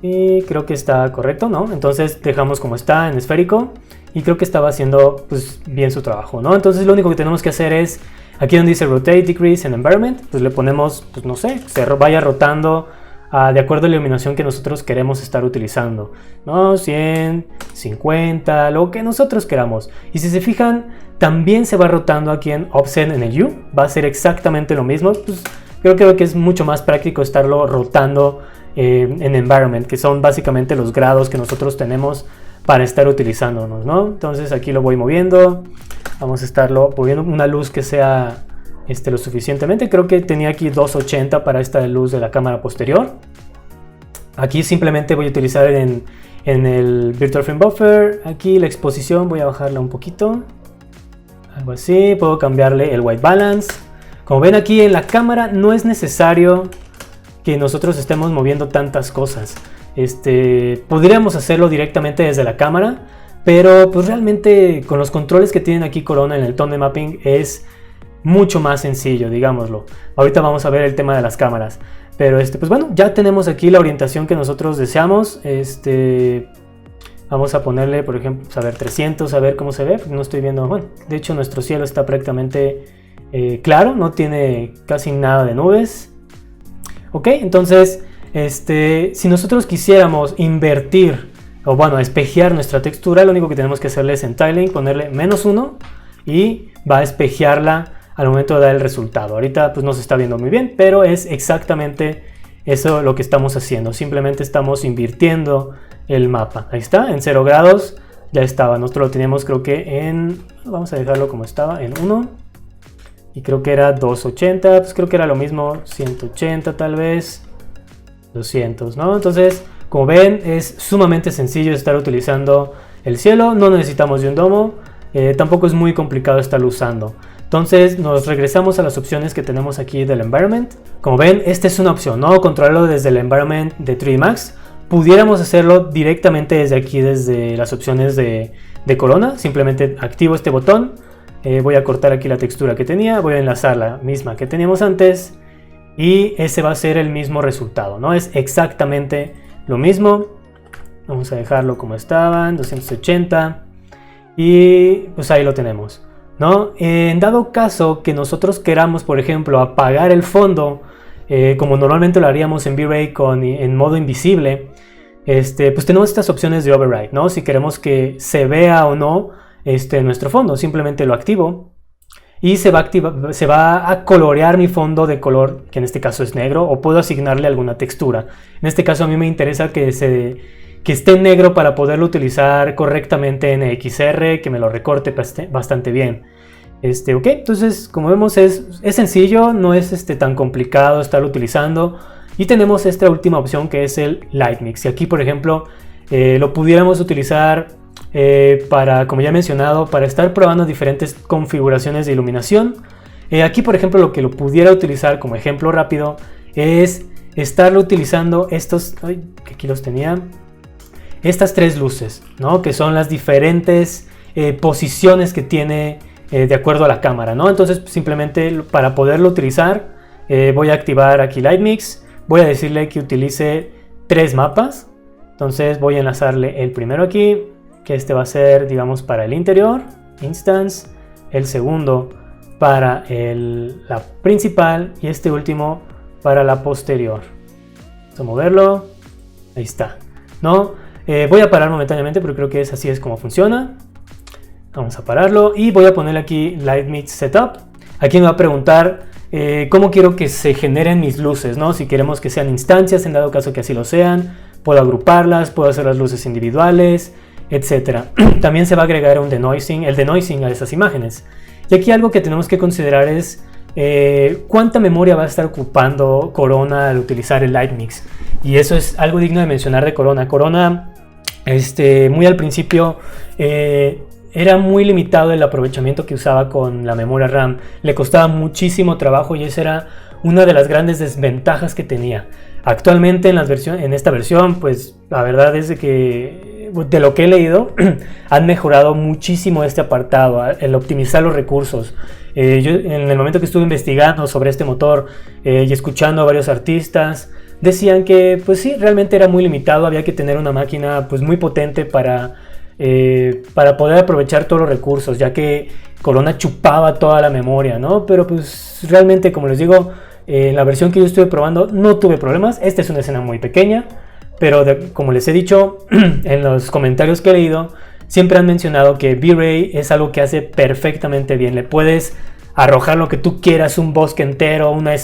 Y creo que está correcto, ¿no? Entonces dejamos como está en esférico. Y creo que estaba haciendo pues bien su trabajo, ¿no? Entonces lo único que tenemos que hacer es, aquí donde dice Rotate Decrease en Environment, pues le ponemos, pues no sé, se vaya rotando de acuerdo a la iluminación que nosotros queremos estar utilizando, ¿no? 100, 50, lo que nosotros queramos. Y si se fijan, también se va rotando aquí en Offset en el U. Va a ser exactamente lo mismo. Pues creo que es mucho más práctico estarlo rotando en Environment, que son básicamente los grados que nosotros tenemos para estar utilizándonos, ¿no? Entonces aquí lo voy moviendo. Vamos a estarlo moviendo una luz que sea lo suficientemente. Creo que tenía aquí 280 para esta luz de la cámara posterior. Aquí simplemente voy a utilizar en el Virtual Frame Buffer. Aquí la exposición voy a bajarla un poquito. Algo así. Puedo cambiarle el White Balance. Como ven aquí en la cámara no es necesario que nosotros estemos moviendo tantas cosas. Podríamos hacerlo directamente desde la cámara, pero pues realmente con los controles que tienen aquí Corona en el Tone Mapping es mucho más sencillo, digámoslo. Ahorita vamos a ver el tema de las cámaras, pero pues bueno, ya tenemos aquí la orientación que nosotros deseamos. Vamos a ponerle, por ejemplo, a ver 300, a ver cómo se ve. No estoy viendo, bueno, de hecho nuestro cielo está prácticamente claro, no tiene casi nada de nubes. Ok, entonces si nosotros quisiéramos invertir o bueno, espejear nuestra textura, lo único que tenemos que hacerle es en Tiling ponerle -1 y va a espejearla al momento de dar el resultado. Ahorita pues no se está viendo muy bien, pero es exactamente eso lo que estamos haciendo. Simplemente estamos invirtiendo el mapa. Ahí está, en 0 grados ya estaba. Nosotros lo teníamos creo que vamos a dejarlo como estaba, en 1. y creo que era 280, pues creo que era lo mismo, 180 tal vez, 200, ¿no? Entonces, como ven, es sumamente sencillo estar utilizando el cielo, no necesitamos de un domo, tampoco es muy complicado estarlo usando. Entonces nos regresamos a las opciones que tenemos aquí del environment. Como ven, esta es una opción, ¿no? Controlarlo desde el environment de 3D Max. Pudiéramos hacerlo directamente desde aquí, desde las opciones de Corona. Simplemente activo este botón, voy a cortar aquí la textura que tenía, voy a enlazar la misma que teníamos antes y ese va a ser el mismo resultado, ¿no? Es exactamente lo mismo. Vamos a dejarlo como estaban, 280 y pues ahí lo tenemos, ¿no? En dado caso que nosotros queramos, por ejemplo, apagar el fondo, como normalmente lo haríamos en V-Ray en modo invisible, pues tenemos estas opciones de override, ¿no? Si queremos que se vea o no nuestro fondo, simplemente lo activo y se va a colorear mi fondo de color, que en este caso es negro, o puedo asignarle alguna textura. En este caso a mí me interesa que esté en negro para poderlo utilizar correctamente en XR, que me lo recorte bastante bien. Ok, entonces como vemos es sencillo, no es tan complicado estarlo utilizando. Y tenemos esta última opción que es el Light Mix. Y aquí por ejemplo lo pudiéramos utilizar para, como ya he mencionado, para estar probando diferentes configuraciones de iluminación. Aquí por ejemplo lo que lo pudiera utilizar como ejemplo rápido es estarlo utilizando estos, que aquí los tenía, estas tres luces, ¿no? Que son las diferentes posiciones que tiene de acuerdo a la cámara, ¿no? Entonces simplemente para poderlo utilizar voy a activar aquí Light Mix, voy a decirle que utilice 3 mapas. Entonces voy a enlazarle el primero aquí, que va a ser, digamos, para el interior, Instance, el segundo para la principal y este último para la posterior. Vamos a moverlo, ahí está, ¿no? Voy a parar momentáneamente porque creo que así es como funciona. Vamos a pararlo y voy a poner aquí Light Mix Setup. Aquí me va a preguntar cómo quiero que se generen mis luces, ¿no? Si queremos que sean instancias, en dado caso que así lo sean, puedo agruparlas, puedo hacer las luces individuales, etc. También se va a agregar el denoising a esas imágenes. Y aquí algo que tenemos que considerar es cuánta memoria va a estar ocupando Corona al utilizar el Light Mix. Y eso es algo digno de mencionar de Corona. Corona, muy al principio, era muy limitado el aprovechamiento que usaba con la memoria RAM. Le costaba muchísimo trabajo y esa era una de las grandes desventajas que tenía. Actualmente en esta versión, pues la verdad es que de lo que he leído han mejorado muchísimo este apartado, el optimizar los recursos. Yo en el momento que estuve investigando sobre este motor y escuchando a varios artistas, decían que pues sí, realmente era muy limitado, había que tener una máquina pues muy potente para poder aprovechar todos los recursos, ya que Corona chupaba toda la memoria, ¿no? Pero pues realmente, como les digo, en la versión que yo estuve probando no tuve problemas. Esta es una escena muy pequeña, pero como les he dicho en los comentarios que he leído, siempre han mencionado que V-Ray es algo que hace perfectamente bien. Le puedes arrojar lo que tú quieras, un bosque entero, una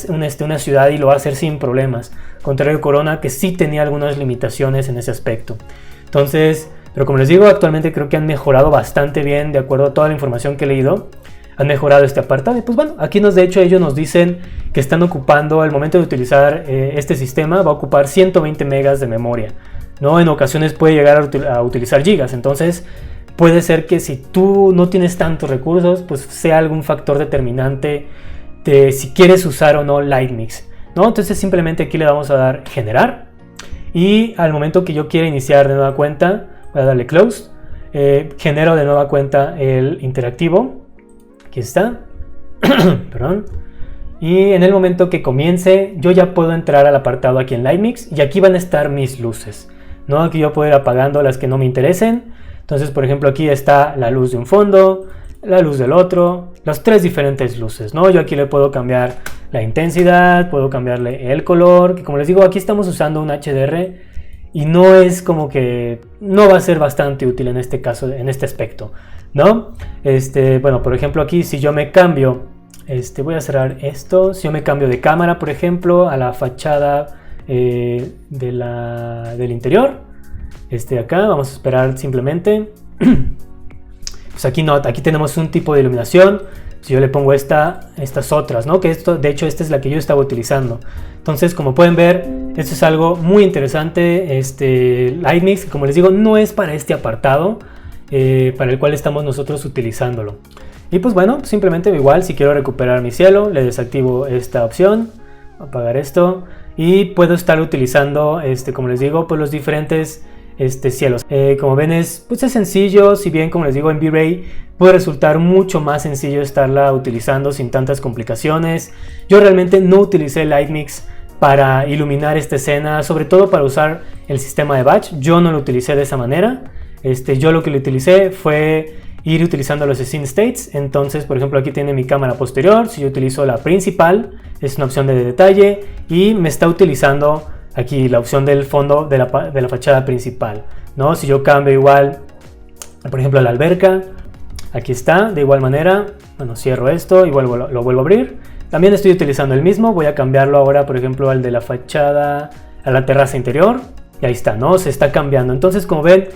ciudad, y lo va a hacer sin problemas. Contrario a Corona, que sí tenía algunas limitaciones en ese aspecto. Entonces, pero como les digo, actualmente creo que han mejorado bastante bien de acuerdo a toda la información que he leído. Han mejorado este apartado y pues bueno, aquí de hecho ellos nos dicen que están ocupando, al momento de utilizar este sistema, va a ocupar 120 megas de memoria, ¿no? En ocasiones puede llegar a utilizar gigas. Entonces puede ser que si tú no tienes tantos recursos, pues sea algún factor determinante de si quieres usar o no Light Mix, ¿no? Entonces simplemente aquí le vamos a dar generar y al momento que yo quiera iniciar de nueva cuenta voy a darle close, genero de nueva cuenta el interactivo. Aquí está, perdón. Y en el momento que comience, yo ya puedo entrar al apartado aquí en Light Mix y aquí van a estar mis luces, ¿no? Aquí yo puedo ir apagando las que no me interesen. Entonces, por ejemplo, aquí está la luz de un fondo, la luz del otro, las 3 diferentes luces, ¿no? Yo aquí le puedo cambiar la intensidad, puedo cambiarle el color, que como les digo, aquí estamos usando un HDR y no es como que no va a ser bastante útil en este caso, en este aspecto, ¿no? Bueno, por ejemplo aquí si yo me cambio, voy a cerrar esto, si yo me cambio de cámara, por ejemplo, a la fachada del interior, acá, vamos a esperar simplemente, pues aquí no, aquí tenemos un tipo de iluminación, si yo le pongo estas otras, ¿no? Que esto, de hecho, esta es la que yo estaba utilizando. Entonces, como pueden ver, esto es algo muy interesante. Lightmix, como les digo, no es para este apartado para el cual estamos nosotros utilizándolo. Y pues bueno, simplemente igual, si quiero recuperar mi cielo, le desactivo esta opción, apagar esto, y puedo estar utilizando, como les digo, pues los diferentes cielos. Como ven pues es sencillo, si bien como les digo en V-Ray puede resultar mucho más sencillo estarla utilizando sin tantas complicaciones. Yo realmente no utilicé Lightmix para iluminar esta escena, sobre todo para usar el sistema de batch. Yo no lo utilicé de esa manera. Yo lo que lo utilicé fue ir utilizando los scene states. Entonces, por ejemplo, aquí tiene mi cámara posterior. Si yo utilizo la principal, es una opción de detalle y me está utilizando aquí la opción del fondo de la fachada principal, ¿no? Si yo cambio igual, por ejemplo, a la alberca, aquí está, de igual manera, bueno, cierro esto y lo vuelvo a abrir. También estoy utilizando el mismo, voy a cambiarlo ahora, por ejemplo, al de la fachada, a la terraza interior, y ahí está, ¿no? Se está cambiando. Entonces, como ven,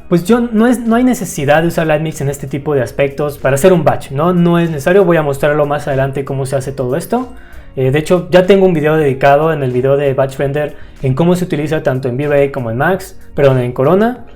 pues no hay necesidad de usar Lightmix en este tipo de aspectos para hacer un batch, ¿no? No es necesario, voy a mostrarlo más adelante cómo se hace todo esto. De hecho, ya tengo un video dedicado en el video de Batch Render en cómo se utiliza tanto en V-Ray como en Max, perdón, en Corona,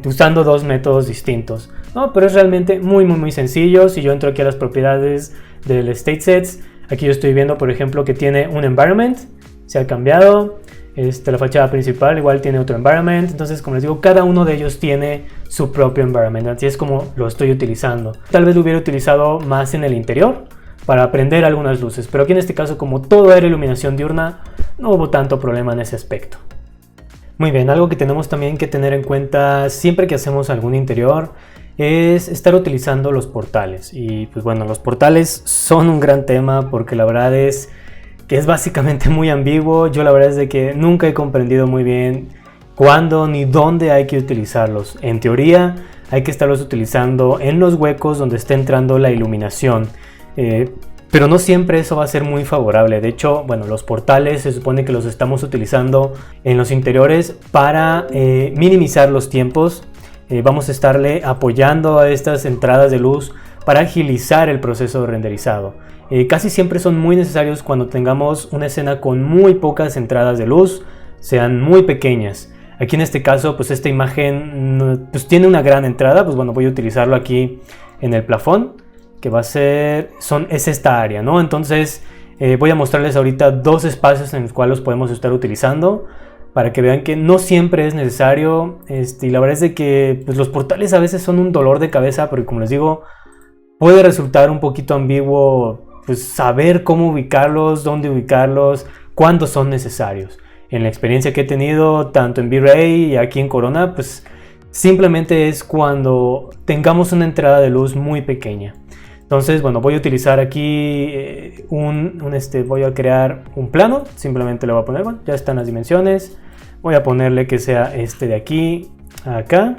usando dos métodos distintos, ¿no? Pero es realmente muy sencillo. Si yo entro aquí a las propiedades del State Sets, aquí yo estoy viendo, por ejemplo, que tiene un environment, se ha cambiado. La fachada principal igual tiene otro environment. Entonces, como les digo, cada uno de ellos tiene su propio environment. Así es como lo estoy utilizando. Tal vez lo hubiera utilizado más en el interior para prender algunas luces, pero aquí en este caso, como todo era iluminación diurna, no hubo tanto problema en ese aspecto. Muy bien, algo que tenemos también que tener en cuenta siempre que hacemos algún interior es estar utilizando los portales. Y pues bueno, los portales son un gran tema porque la verdad es que es básicamente muy ambiguo. Yo la verdad es de que nunca he comprendido muy bien cuándo ni dónde hay que utilizarlos. En teoría hay que estarlos utilizando en los huecos donde está entrando la iluminación. Pero no siempre eso va a ser muy favorable. De hecho, bueno, los portales se supone que los estamos utilizando en los interiores para minimizar los tiempos. Vamos a estarle apoyando a estas entradas de luz para agilizar el proceso de renderizado. Casi siempre son muy necesarios cuando tengamos una escena con muy pocas entradas de luz, sean muy pequeñas. Aquí en este caso, pues esta imagen pues tiene una gran entrada. Pues bueno, voy a utilizarlo aquí en el plafón, que va a ser, es esta área, ¿no? Entonces voy a mostrarles ahorita dos espacios en los cuales los podemos estar utilizando para que vean que no siempre es necesario. Y la verdad es de que pues, los portales a veces son un dolor de cabeza porque, como les digo, puede resultar un poquito ambiguo pues, saber cómo ubicarlos, dónde ubicarlos, cuándo son necesarios. En la experiencia que he tenido tanto en V-Ray y aquí en Corona, pues simplemente es cuando tengamos una entrada de luz muy pequeña. Entonces, bueno, voy a utilizar aquí voy a crear un plano. Simplemente le voy a poner, bueno, ya están las dimensiones. Voy a ponerle que sea de aquí a acá.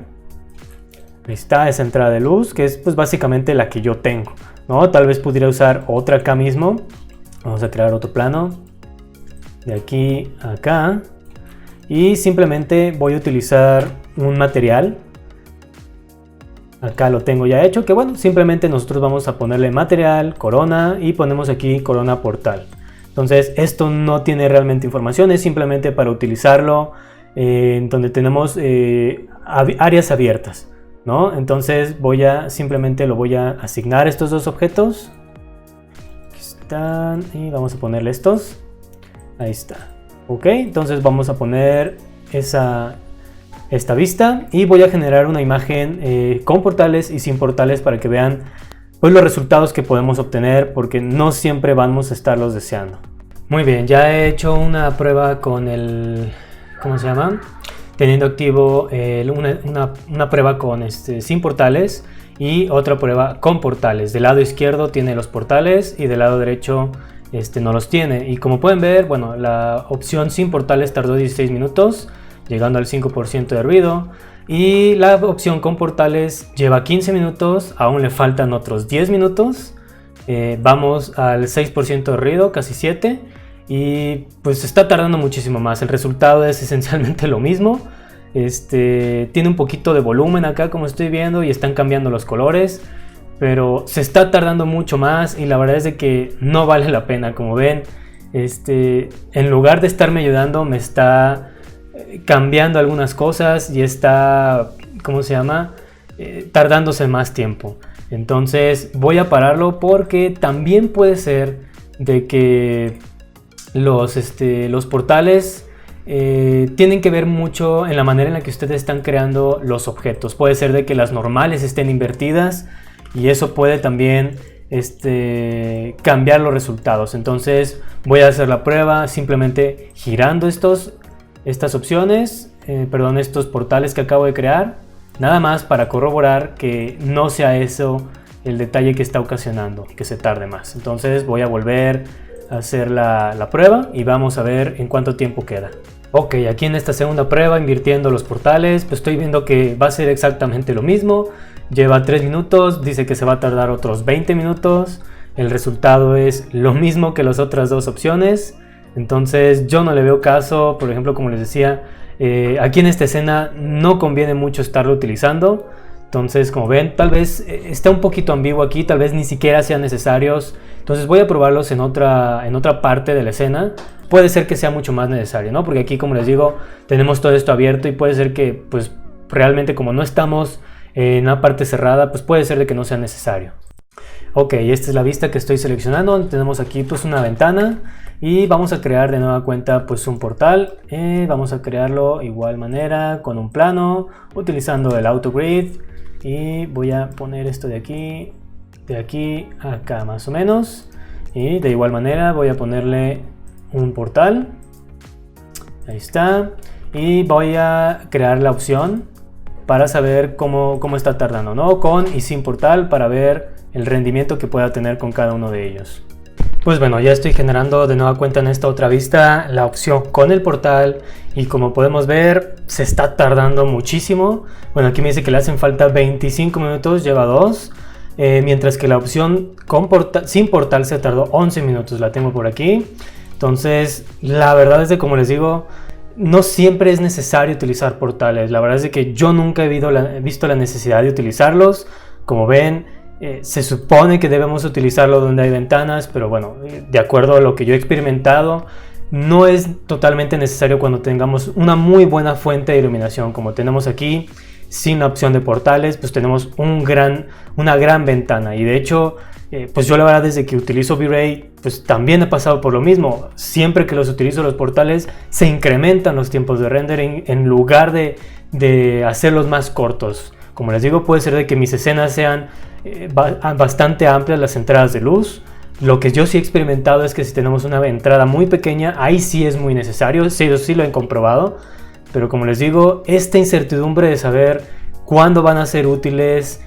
Ahí está esa entrada de luz, que es pues básicamente la que yo tengo, ¿no? Tal vez pudiera usar otra acá mismo. Vamos a crear otro plano. De aquí a acá. Y simplemente voy a utilizar un material. Acá lo tengo ya hecho, que bueno, simplemente nosotros vamos a ponerle material, corona, y ponemos aquí corona portal. Entonces esto no tiene realmente información, es simplemente para utilizarlo en donde tenemos áreas abiertas, ¿no? Entonces simplemente lo voy a asignar estos dos objetos. Aquí están, y vamos a ponerle estos. Ahí está. Ok, entonces vamos a poner esta vista y voy a generar una imagen con portales y sin portales para que vean pues, los resultados que podemos obtener, porque no siempre vamos a estarlos deseando. Muy bien, ya he hecho una prueba con el, ¿cómo se llama? Teniendo activo una prueba con sin portales y otra prueba con portales. Del lado izquierdo tiene los portales y del lado derecho no los tiene. Y como pueden ver, bueno, la opción sin portales tardó 16 minutos. Llegando al 5% de ruido, y la opción con portales lleva 15 minutos, aún le faltan otros 10 minutos, vamos al 6% de ruido, casi 7, y pues está tardando muchísimo más. El resultado es esencialmente lo mismo. Tiene un poquito de volumen acá como estoy viendo y están cambiando los colores, pero se está tardando mucho más y la verdad es de que no vale la pena. Como ven, en lugar de estarme ayudando, me está cambiando algunas cosas y está, ¿cómo se llama? Tardándose más tiempo. Entonces voy a pararlo porque también puede ser de que los portales tienen que ver mucho en la manera en la que ustedes están creando los objetos. Puede ser de que las normales estén invertidas y eso puede también cambiar los resultados. Entonces voy a hacer la prueba simplemente girando estos portales que acabo de crear, nada más para corroborar que no sea eso el detalle que está ocasionando que se tarde más. Entonces voy a volver a hacer la prueba y vamos a ver en cuánto tiempo queda. Ok, aquí en esta segunda prueba, invirtiendo los portales, pues estoy viendo que va a ser exactamente lo mismo. Lleva 3 minutos, dice que se va a tardar otros 20 minutos. El resultado es lo mismo que las otras dos opciones. Entonces yo no le veo caso. Por ejemplo, como les decía, aquí en esta escena no conviene mucho estarlo utilizando. Entonces, como ven, tal vez está un poquito ambiguo aquí, tal vez ni siquiera sean necesarios. Entonces voy a probarlos en otra parte de la escena. Puede ser que sea mucho más necesario, ¿no? Porque aquí, como les digo, tenemos todo esto abierto y puede ser que, pues, realmente como no estamos en una parte cerrada, pues puede ser de que no sea necesario. Ok, esta es la vista que estoy seleccionando. Tenemos aquí, pues, una ventana y vamos a crear de nueva cuenta, pues, un portal. Vamos a crearlo igual manera, con un plano, utilizando el AutoGrid. Y voy a poner esto de aquí a acá más o menos. Y de igual manera voy a ponerle un portal. Ahí está. Y voy a crear la opción para saber cómo está tardando, ¿no? Con y sin portal, para ver el rendimiento que pueda tener con cada uno de ellos. Pues bueno, ya estoy generando de nueva cuenta en esta otra vista la opción con el portal y como podemos ver se está tardando muchísimo. Bueno, aquí me dice que le hacen falta 25 minutos, lleva 2, mientras que la opción sin portal se tardó 11 minutos, la tengo por aquí. Entonces la verdad es que, como les digo, no siempre es necesario utilizar portales. La verdad es que yo nunca he visto la necesidad de utilizarlos. Como ven, se supone que debemos utilizarlo donde hay ventanas, pero bueno, de acuerdo a lo que yo he experimentado, no es totalmente necesario cuando tengamos una muy buena fuente de iluminación, como tenemos aquí. Sin la opción de portales, pues tenemos una gran ventana. Y de hecho, pues yo la verdad, desde que utilizo V-Ray, pues también he pasado por lo mismo. Siempre que los utilizo los portales, se incrementan los tiempos de rendering en lugar de hacerlos más cortos. Como les digo, puede ser de que mis escenas sean bastante amplias las entradas de luz. Lo que yo sí he experimentado es que si tenemos una entrada muy pequeña, ahí sí es muy necesario. Sí lo he comprobado. Pero como les digo, esta incertidumbre de saber cuándo van a ser útiles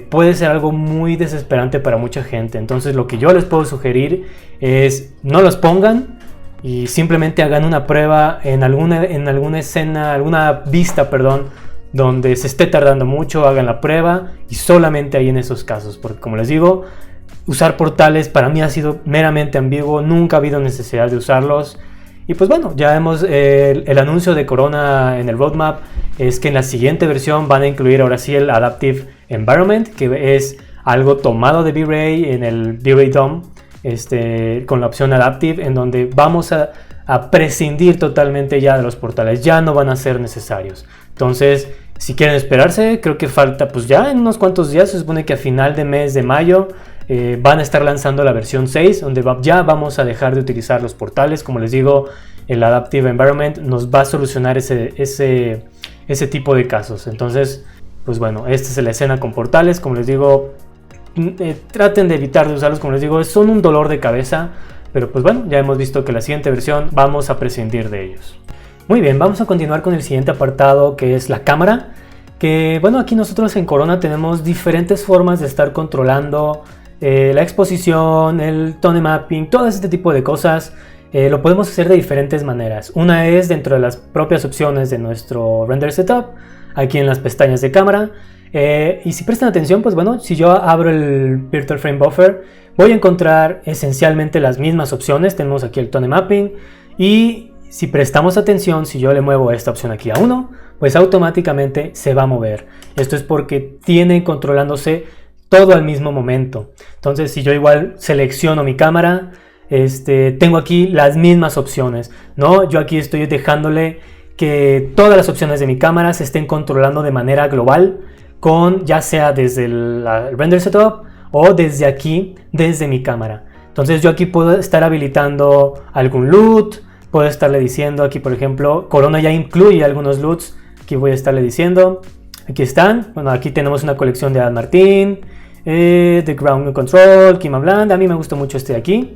puede ser algo muy desesperante para mucha gente. Entonces lo que yo les puedo sugerir es no los pongan y simplemente hagan una prueba en alguna escena, alguna vista, perdón, donde se esté tardando mucho. Hagan la prueba y solamente ahí en esos casos, porque como les digo, usar portales para mí ha sido meramente ambiguo, nunca ha habido necesidad de usarlos. Y pues bueno, ya vemos el anuncio de Corona en el roadmap, es que en la siguiente versión van a incluir ahora sí el Adaptive Environment, que es algo tomado de V-Ray en el V-Ray DOM, con la opción Adaptive, en donde vamos a prescindir totalmente ya de los portales, ya no van a ser necesarios. Entonces, si quieren esperarse, creo que falta pues ya en unos cuantos días, se supone que a final de mes de mayo van a estar lanzando la versión 6, donde ya vamos a dejar de utilizar los portales. Como les digo, el Adaptive Environment nos va a solucionar ese tipo de casos. Entonces, pues bueno, esta es la escena con portales. Como les digo, traten de evitar de usarlos. Como les digo, son un dolor de cabeza, pero pues bueno, ya hemos visto que la siguiente versión vamos a prescindir de ellos. Muy bien, vamos a continuar con el siguiente apartado, que es la cámara. Que bueno, aquí nosotros en Corona tenemos diferentes formas de estar controlando la exposición, el tone mapping, todo este tipo de cosas. Lo podemos hacer de diferentes maneras. Una es dentro de las propias opciones de nuestro render setup, aquí en las pestañas de cámara. Y si prestan atención, pues bueno, si yo abro el Virtual Frame Buffer, voy a encontrar esencialmente las mismas opciones. Tenemos aquí el tone mapping y si prestamos atención, si yo le muevo esta opción aquí a 1, pues automáticamente se va a mover. Esto es porque tiene controlándose todo al mismo momento. Entonces si yo igual selecciono mi cámara, tengo aquí las mismas opciones, ¿no? Yo aquí estoy dejándole que todas las opciones de mi cámara se estén controlando de manera global, ya sea desde el render setup o desde aquí, desde mi cámara. Entonces yo aquí puedo estar habilitando algún loot, puedo estarle diciendo aquí, por ejemplo, Corona ya incluye algunos loots, aquí voy a estarle diciendo, aquí están, bueno, aquí tenemos una colección de Ad Martín, The Ground Control, Kima Bland, a mí me gusta mucho este de aquí,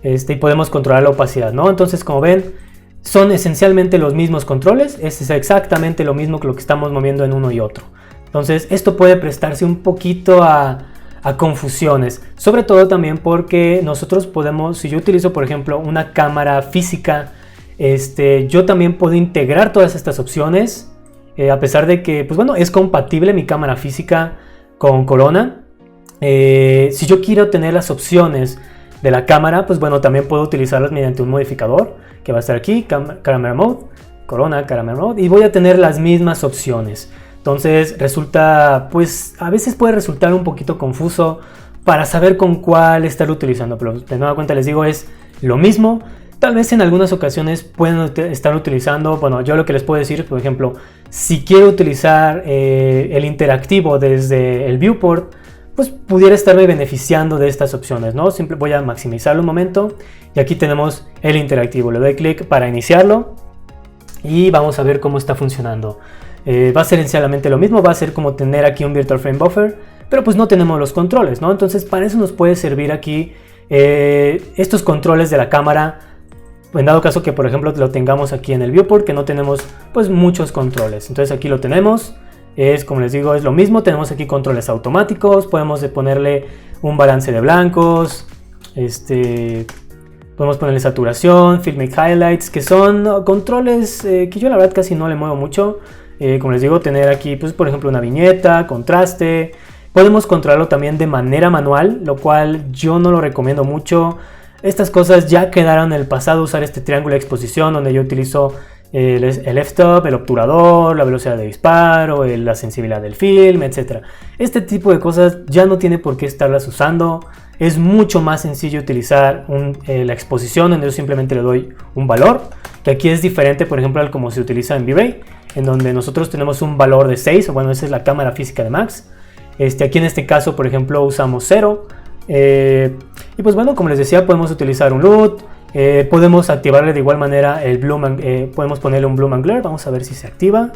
y podemos controlar la opacidad, ¿no? Entonces, como ven, son esencialmente los mismos controles, es exactamente lo mismo que lo que estamos moviendo en uno y otro. Entonces, esto puede prestarse un poquito a confusiones, sobre todo también porque nosotros podemos, si yo utilizo por ejemplo una cámara física, yo también puedo integrar todas estas opciones, a pesar de que, pues bueno, es compatible mi cámara física con Corona. Si yo quiero tener las opciones de la cámara, pues bueno, también puedo utilizarlas mediante un modificador que va a estar aquí, Camera Mode, Corona Camera Mode, y voy a tener las mismas opciones. Entonces resulta, pues a veces puede resultar un poquito confuso para saber con cuál estar utilizando, pero de nueva cuenta les digo, es lo mismo. Tal vez en algunas ocasiones pueden estar utilizando, bueno, yo lo que les puedo decir, por ejemplo, si quiero utilizar el interactivo desde el viewport, pues pudiera estarme beneficiando de estas opciones, ¿no? Siempre voy a maximizarlo un momento y aquí tenemos el interactivo. Le doy clic para iniciarlo y vamos a ver cómo está funcionando. Va a ser esencialmente lo mismo, va a ser como tener aquí un Virtual Frame Buffer, pero pues no tenemos los controles, ¿no? Entonces para eso nos puede servir aquí estos controles de la cámara, en dado caso que por ejemplo lo tengamos aquí en el viewport, que no tenemos pues muchos controles. Entonces aquí lo tenemos, como les digo, es lo mismo, tenemos aquí controles automáticos, podemos ponerle un balance de blancos, podemos ponerle saturación, Filmic Highlights, que son controles que yo la verdad casi no le muevo mucho. Como les digo, tener aquí, pues por ejemplo, una viñeta, contraste. Podemos controlarlo también de manera manual, lo cual yo no lo recomiendo mucho. Estas cosas ya quedaron en el pasado, usar este triángulo de exposición donde yo utilizo el f-stop, el obturador, la velocidad de disparo, la sensibilidad del film, etc. Este tipo de cosas ya no tiene por qué estarlas usando. Es mucho más sencillo utilizar la exposición, donde yo simplemente le doy un valor, que aquí es diferente, por ejemplo, al como se utiliza en V-Ray, en donde nosotros tenemos un valor de 6, o bueno, esa es la cámara física de Max. Aquí en este caso, por ejemplo, usamos 0. Y pues bueno, como les decía, podemos utilizar un LUT, podemos activarle de igual manera el Bloom, podemos ponerle un Bloom and Glare, vamos a ver si se activa.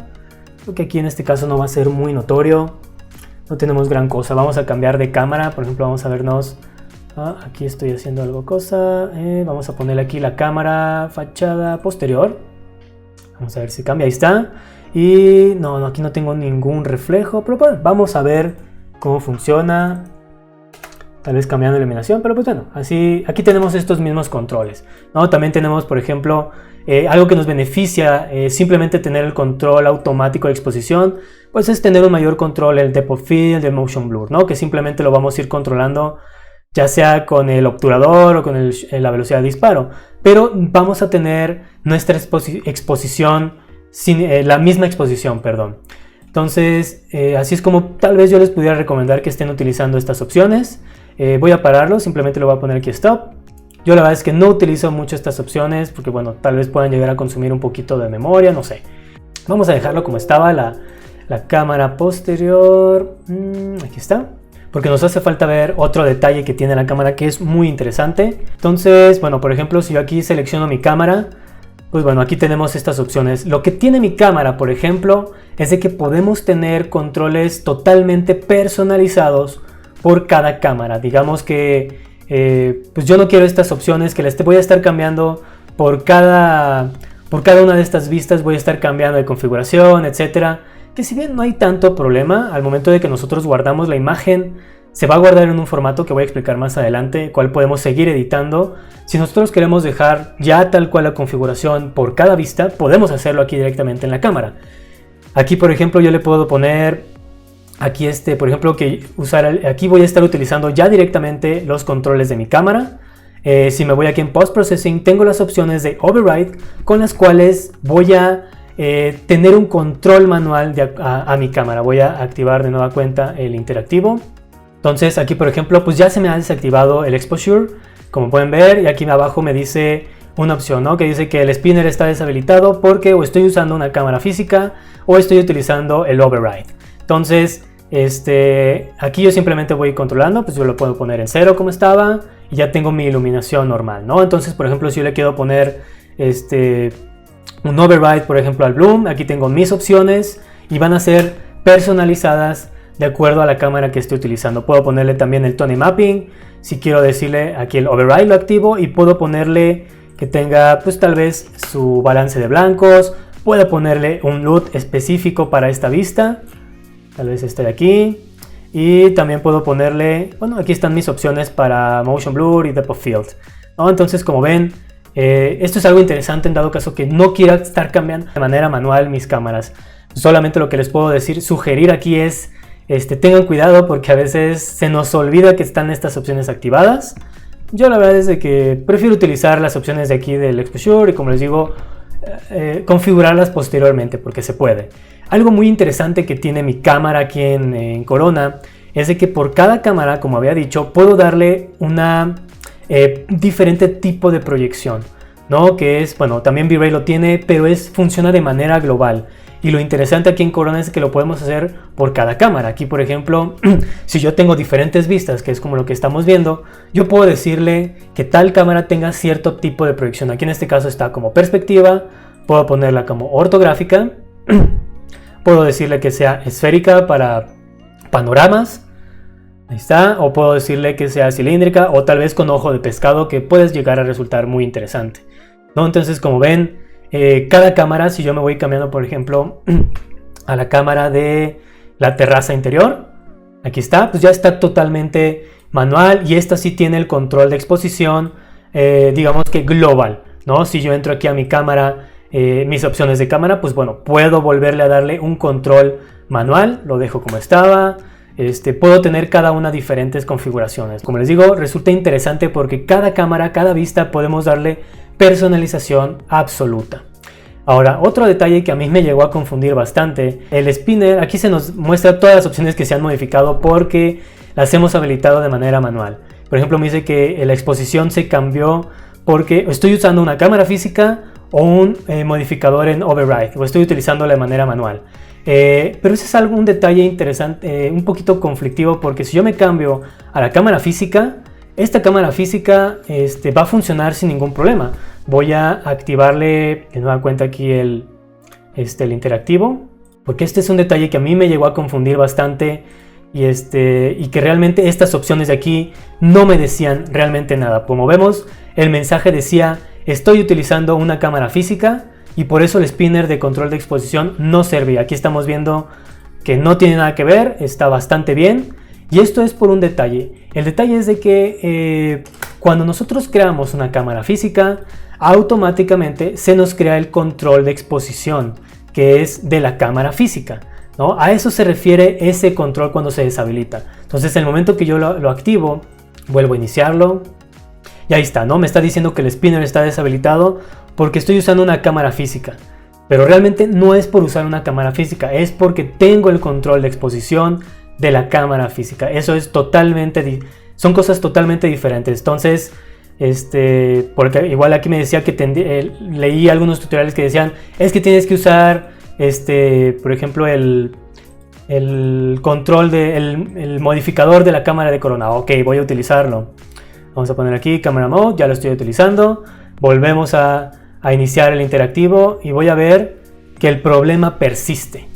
Creo que aquí en este caso no va a ser muy notorio, no tenemos gran cosa. Vamos a cambiar de cámara, por ejemplo, vamos a vernos, aquí estoy haciendo algo cosa, vamos a ponerle aquí la cámara fachada posterior. Vamos a ver si cambia, ahí está. Y no, aquí no tengo ningún reflejo, pero bueno, vamos a ver cómo funciona. Tal vez cambiando la iluminación, pero pues bueno, así aquí tenemos estos mismos controles, ¿no? También tenemos, por ejemplo, algo que nos beneficia simplemente tener el control automático de exposición, pues es tener un mayor control, el Depth of Field, el Motion Blur, ¿no? Que simplemente lo vamos a ir controlando ya sea con el obturador o con la velocidad de disparo, pero vamos a tener nuestra exposición, la misma exposición, perdón. Entonces, así es como tal vez yo les pudiera recomendar que estén utilizando estas opciones. Voy a pararlo, simplemente lo voy a poner aquí Stop. Yo la verdad es que no utilizo mucho estas opciones porque bueno, tal vez puedan llegar a consumir un poquito de memoria, no sé. Vamos a dejarlo como estaba, la cámara posterior, aquí está. Porque nos hace falta ver otro detalle que tiene la cámara que es muy interesante. Entonces, bueno, por ejemplo, si yo aquí selecciono mi cámara, pues bueno, aquí tenemos estas opciones. Lo que tiene mi cámara, por ejemplo, es de que podemos tener controles totalmente personalizados por cada cámara. Digamos que pues yo no quiero estas opciones que les voy a estar cambiando por cada una de estas vistas, voy a estar cambiando de configuración, etcétera. Que si bien no hay tanto problema, al momento de que nosotros guardamos la imagen, se va a guardar en un formato que voy a explicar más adelante, cual podemos seguir editando. Si nosotros queremos dejar ya tal cual la configuración por cada vista, podemos hacerlo aquí directamente en la cámara. Aquí, por ejemplo, yo le puedo poner, aquí por ejemplo, aquí voy a estar utilizando ya directamente los controles de mi cámara. Si me voy aquí en Post Processing, tengo las opciones de Override, con las cuales voy a tener un control manual a mi cámara. Voy a activar de nueva cuenta el interactivo. Entonces aquí por ejemplo pues ya se me ha desactivado el exposure, como pueden ver, y aquí abajo me dice una opción, ¿no? Que dice que el spinner está deshabilitado porque o estoy usando una cámara física o estoy utilizando el override. Entonces aquí yo simplemente voy controlando, pues yo lo puedo poner en 0 como estaba y ya tengo mi iluminación normal, ¿no? Entonces por ejemplo si yo le quiero poner un override por ejemplo al bloom, aquí tengo mis opciones y van a ser personalizadas de acuerdo a la cámara que esté utilizando. Puedo ponerle también el tone mapping, si quiero decirle aquí el override lo activo, y puedo ponerle que tenga pues tal vez su balance de blancos, puedo ponerle un LUT específico para esta vista, tal vez este de aquí, y también puedo ponerle, bueno, aquí están mis opciones para motion blur y depth of field, ¿no? Entonces como ven, esto es algo interesante en dado caso que no quiera estar cambiando de manera manual mis cámaras. Solamente lo que les puedo decir, sugerir aquí es tengan cuidado porque a veces se nos olvida que están estas opciones activadas. Yo la verdad es de que prefiero utilizar las opciones de aquí del exposure y como les digo, configurarlas posteriormente porque se puede. Algo muy interesante que tiene mi cámara aquí en Corona es de que por cada cámara, como había dicho, puedo darle una diferente tipo de proyección, ¿no? Que es, bueno, también V-Ray lo tiene, pero funciona de manera global. Y lo interesante aquí en Corona es que lo podemos hacer por cada cámara. Aquí por ejemplo, si yo tengo diferentes vistas, que es como lo que estamos viendo, yo puedo decirle que tal cámara tenga cierto tipo de proyección. Aquí en este caso está como perspectiva, puedo ponerla como ortográfica, puedo decirle que sea esférica para panoramas, ahí está, o puedo decirle que sea cilíndrica o tal vez con ojo de pescado, que puede llegar a resultar muy interesante, ¿no? Entonces como ven, cada cámara, si yo me voy cambiando por ejemplo a la cámara de la terraza interior, aquí está, pues ya está totalmente manual y esta sí tiene el control de exposición, digamos que global, ¿no? Si yo entro aquí a mi cámara, mis opciones de cámara, pues bueno, puedo volverle a darle un control manual, lo dejo como estaba, puedo tener cada una diferentes configuraciones. Como les digo, resulta interesante porque cada cámara, cada vista podemos darle personalización absoluta. Ahora, otro detalle que a mí me llegó a confundir bastante, el spinner, aquí se nos muestra todas las opciones que se han modificado porque las hemos habilitado de manera manual. Por ejemplo, me dice que la exposición se cambió porque estoy usando una cámara física o un modificador en override, o estoy utilizándola de manera manual. Pero ese es un detalle interesante, un poquito conflictivo, porque si yo me cambio a la cámara física, esta cámara física va a funcionar sin ningún problema. Voy a activarle de nueva cuenta aquí el interactivo, porque este es un detalle que a mí me llegó a confundir bastante y que realmente estas opciones de aquí no me decían realmente nada. Como vemos, el mensaje decía: estoy utilizando una cámara física y por eso el spinner de control de exposición no servía. Aquí estamos viendo que no tiene nada que ver, está bastante bien. Y esto es por un detalle. El detalle es de que cuando nosotros creamos una cámara física, automáticamente se nos crea el control de exposición, que es de la cámara física, ¿no? A eso se refiere ese control cuando se deshabilita. Entonces, en el momento que yo lo activo, vuelvo a iniciarlo. Y ahí está, ¿no? Me está diciendo que el spinner está deshabilitado porque estoy usando una cámara física. Pero realmente no es por usar una cámara física, es porque tengo el control de exposición de la cámara física. Eso es son cosas totalmente diferentes. Entonces, porque igual aquí me decía que leí algunos tutoriales que decían, es que tienes que usar, por ejemplo, el control el modificador de la cámara de Corona. Ok, voy a utilizarlo. Vamos a poner aquí Camera Mode, ya lo estoy utilizando. Volvemos a iniciar el interactivo y voy a ver que el problema persiste,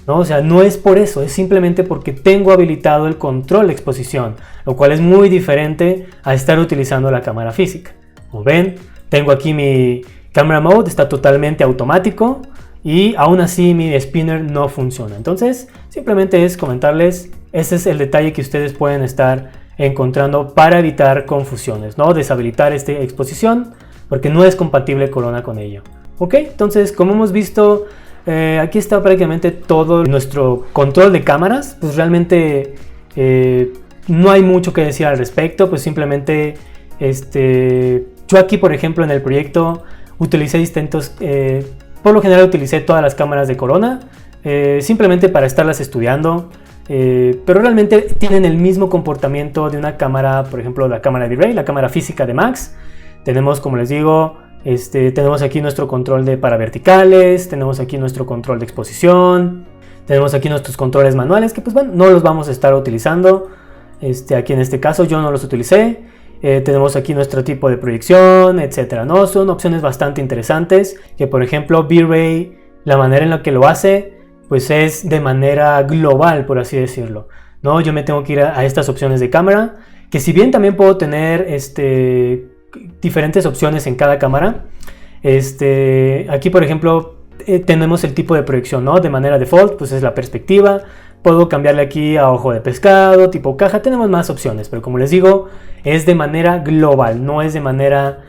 ¿no? O sea, no es por eso, es simplemente porque tengo habilitado el control de exposición, lo cual es muy diferente a estar utilizando la cámara física. Como ven, tengo aquí mi Camera Mode, está totalmente automático y aún así mi spinner no funciona. Entonces, simplemente es comentarles, ese es el detalle que ustedes pueden estar encontrando para evitar confusiones, ¿no? Deshabilitar esta exposición porque no es compatible Corona con ello. Ok, entonces como hemos visto, aquí está prácticamente todo nuestro control de cámaras. Pues realmente no hay mucho que decir al respecto, pues simplemente yo aquí por ejemplo en el proyecto utilicé distintos, por lo general utilicé todas las cámaras de Corona, simplemente para estarlas estudiando. Pero realmente tienen el mismo comportamiento de una cámara, por ejemplo la cámara de V-Ray, la cámara física de Max. Tenemos, como les digo, tenemos aquí nuestro control de paraverticales, tenemos aquí nuestro control de exposición, tenemos aquí nuestros controles manuales que pues bueno, no los vamos a estar utilizando. Aquí en este caso yo no los utilicé. Tenemos aquí nuestro tipo de proyección, etcétera, ¿no? Son opciones bastante interesantes que, por ejemplo, V-Ray, la manera en la que lo hace pues es de manera global, por así decirlo, ¿no? Yo me tengo que ir a estas opciones de cámara, que si bien también puedo tener diferentes opciones en cada cámara, aquí por ejemplo tenemos el tipo de proyección, ¿no? De manera default, pues es la perspectiva. Puedo cambiarle aquí a ojo de pescado, tipo caja, tenemos más opciones, pero como les digo, es de manera global, no es de manera,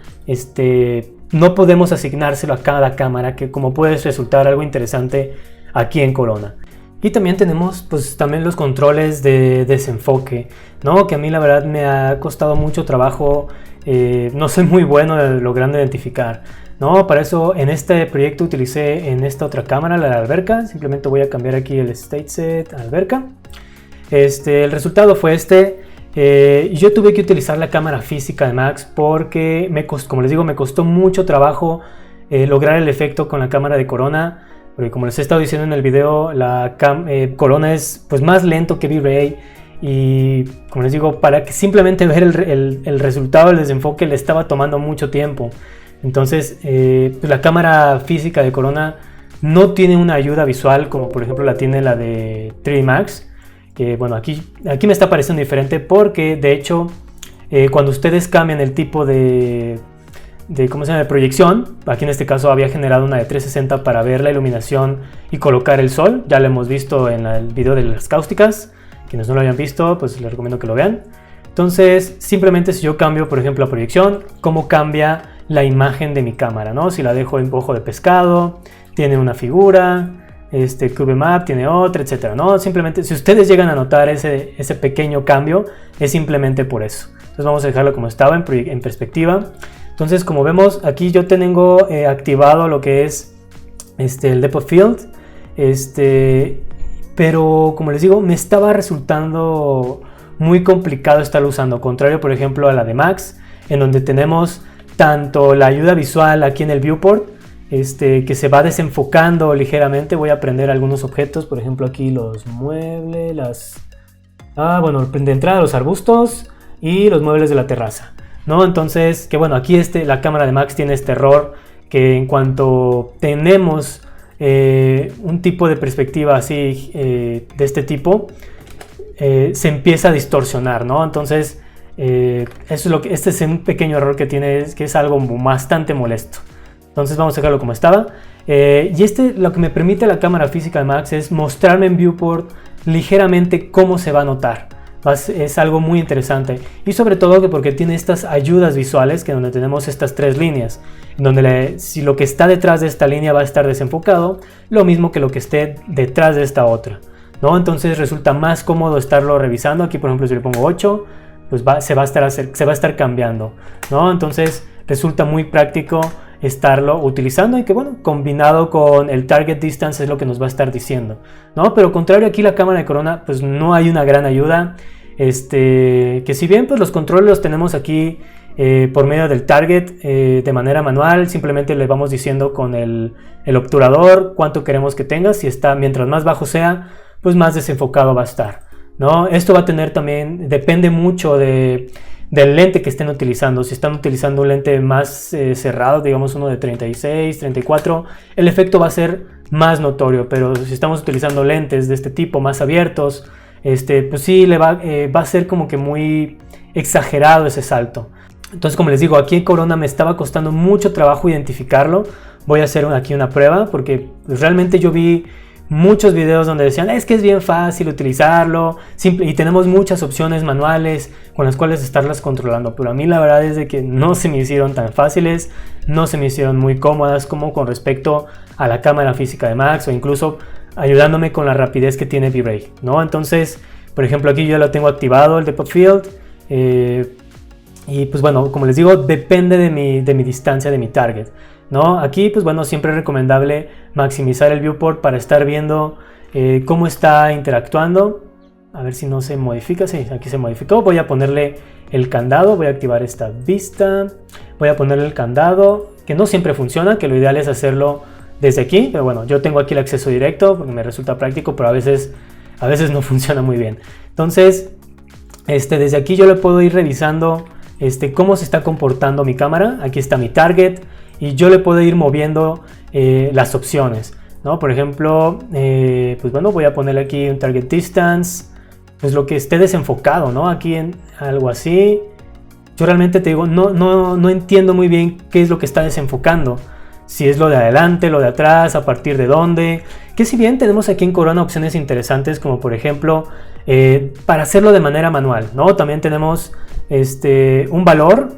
no podemos asignárselo a cada cámara, que como puede resultar algo interesante aquí en Corona. Y también tenemos pues también los controles de desenfoque, ¿no? Que a mí la verdad me ha costado mucho trabajo, no soy muy bueno logrando identificar, ¿no? Para eso en este proyecto utilicé en esta otra cámara, la de alberca. Simplemente voy a cambiar aquí el state set a alberca. El resultado fue yo tuve que utilizar la cámara física de Max porque como les digo, me costó mucho trabajo lograr el efecto con la cámara de Corona. Porque como les he estado diciendo en el video, la Corona es pues más lento que V-Ray. Y como les digo, para que simplemente ver el resultado del desenfoque le estaba tomando mucho tiempo. Entonces pues la cámara física de Corona no tiene una ayuda visual como por ejemplo la tiene la de 3D Max. Que bueno, aquí me está pareciendo diferente porque de hecho cuando ustedes cambian el tipo de ¿cómo se llama? De proyección, aquí en este caso había generado una de 360 para ver la iluminación y colocar el sol. Ya lo hemos visto en el video de las cáusticas. Quienes no lo hayan visto, pues les recomiendo que lo vean. Entonces, simplemente si yo cambio, por ejemplo, la proyección, cómo cambia la imagen de mi cámara, ¿no? Si la dejo en ojo de pescado, tiene una figura, Cube Map tiene otra, etcétera, ¿no? Simplemente, si ustedes llegan a notar ese pequeño cambio, es simplemente por eso. Entonces vamos a dejarlo como estaba en perspectiva. Entonces, como vemos, aquí yo tengo activado lo que es el Depth of Field, pero como les digo, me estaba resultando muy complicado estarlo usando, contrario por ejemplo a la de Max, en donde tenemos tanto la ayuda visual aquí en el viewport, que se va desenfocando ligeramente. Voy a prender algunos objetos, por ejemplo aquí los muebles, bueno, de entrada los arbustos y los muebles de la terraza, ¿no? Entonces, que bueno, aquí la cámara de Max tiene este error que en cuanto tenemos un tipo de perspectiva así de este tipo, se empieza a distorsionar, ¿no? Entonces eso es este es un pequeño error que tiene, que es algo bastante molesto. Entonces vamos a dejarlo como estaba. Y lo que me permite la cámara física de Max es mostrarme en viewport ligeramente cómo se va a notar. Es algo muy interesante, y sobre todo porque tiene estas ayudas visuales, que donde tenemos estas tres líneas, donde si lo que está detrás de esta línea va a estar desenfocado, lo mismo que lo que esté detrás de esta otra, ¿no? Entonces resulta más cómodo estarlo revisando. Aquí por ejemplo si le pongo 8, pues se va a estar cambiando, ¿no? Entonces resulta muy práctico estarlo utilizando, y que bueno, combinado con el target distance es lo que nos va a estar diciendo, ¿no? Pero contrario aquí la cámara de Corona, pues no hay una gran ayuda, que si bien pues los controles los tenemos aquí por medio del target de manera manual, simplemente le vamos diciendo con el obturador cuánto queremos que tenga. Si está, mientras más bajo sea, pues más desenfocado va a estar, ¿no? Esto va a tener también, depende mucho del lente que estén utilizando. Si están utilizando un lente más cerrado, digamos uno de 36, 34, el efecto va a ser más notorio. Pero si estamos utilizando lentes de este tipo más abiertos, pues sí va a ser como que muy exagerado ese salto. Entonces, como les digo, aquí en Corona me estaba costando mucho trabajo identificarlo. Voy a hacer aquí una prueba, porque realmente yo vi muchos videos donde decían es que es bien fácil utilizarlo y tenemos muchas opciones manuales con las cuales estarlas controlando, pero a mí la verdad es de que no se me hicieron tan fáciles, no se me hicieron muy cómodas como con respecto a la cámara física de Max, o incluso ayudándome con la rapidez que tiene V-Ray, ¿no? Entonces, por ejemplo, aquí yo ya lo tengo activado el Depth of Field, y pues bueno, como les digo, depende de mi distancia, de mi target. ¿no? Aquí, pues bueno, siempre es recomendable maximizar el viewport para estar viendo cómo está interactuando. A ver si no se modifica. Sí, aquí se modificó. Voy a ponerle el candado. Voy a activar esta vista. Voy a ponerle el candado, que no siempre funciona, que lo ideal es hacerlo desde aquí. Pero bueno, yo tengo aquí el acceso directo porque me resulta práctico, pero a veces no funciona muy bien. Entonces, desde aquí yo le puedo ir revisando cómo se está comportando mi cámara. Aquí está mi target y yo le puedo ir moviendo las opciones, ¿no? Por ejemplo, pues bueno, voy a ponerle aquí un target distance, pues lo que esté desenfocado, ¿no? Aquí en algo así. Yo realmente te digo, no entiendo muy bien qué es lo que está desenfocando. Si es lo de adelante, lo de atrás, a partir de dónde. Que si bien tenemos aquí en Corona opciones interesantes, como por ejemplo, para hacerlo de manera manual, ¿no? También tenemos un valor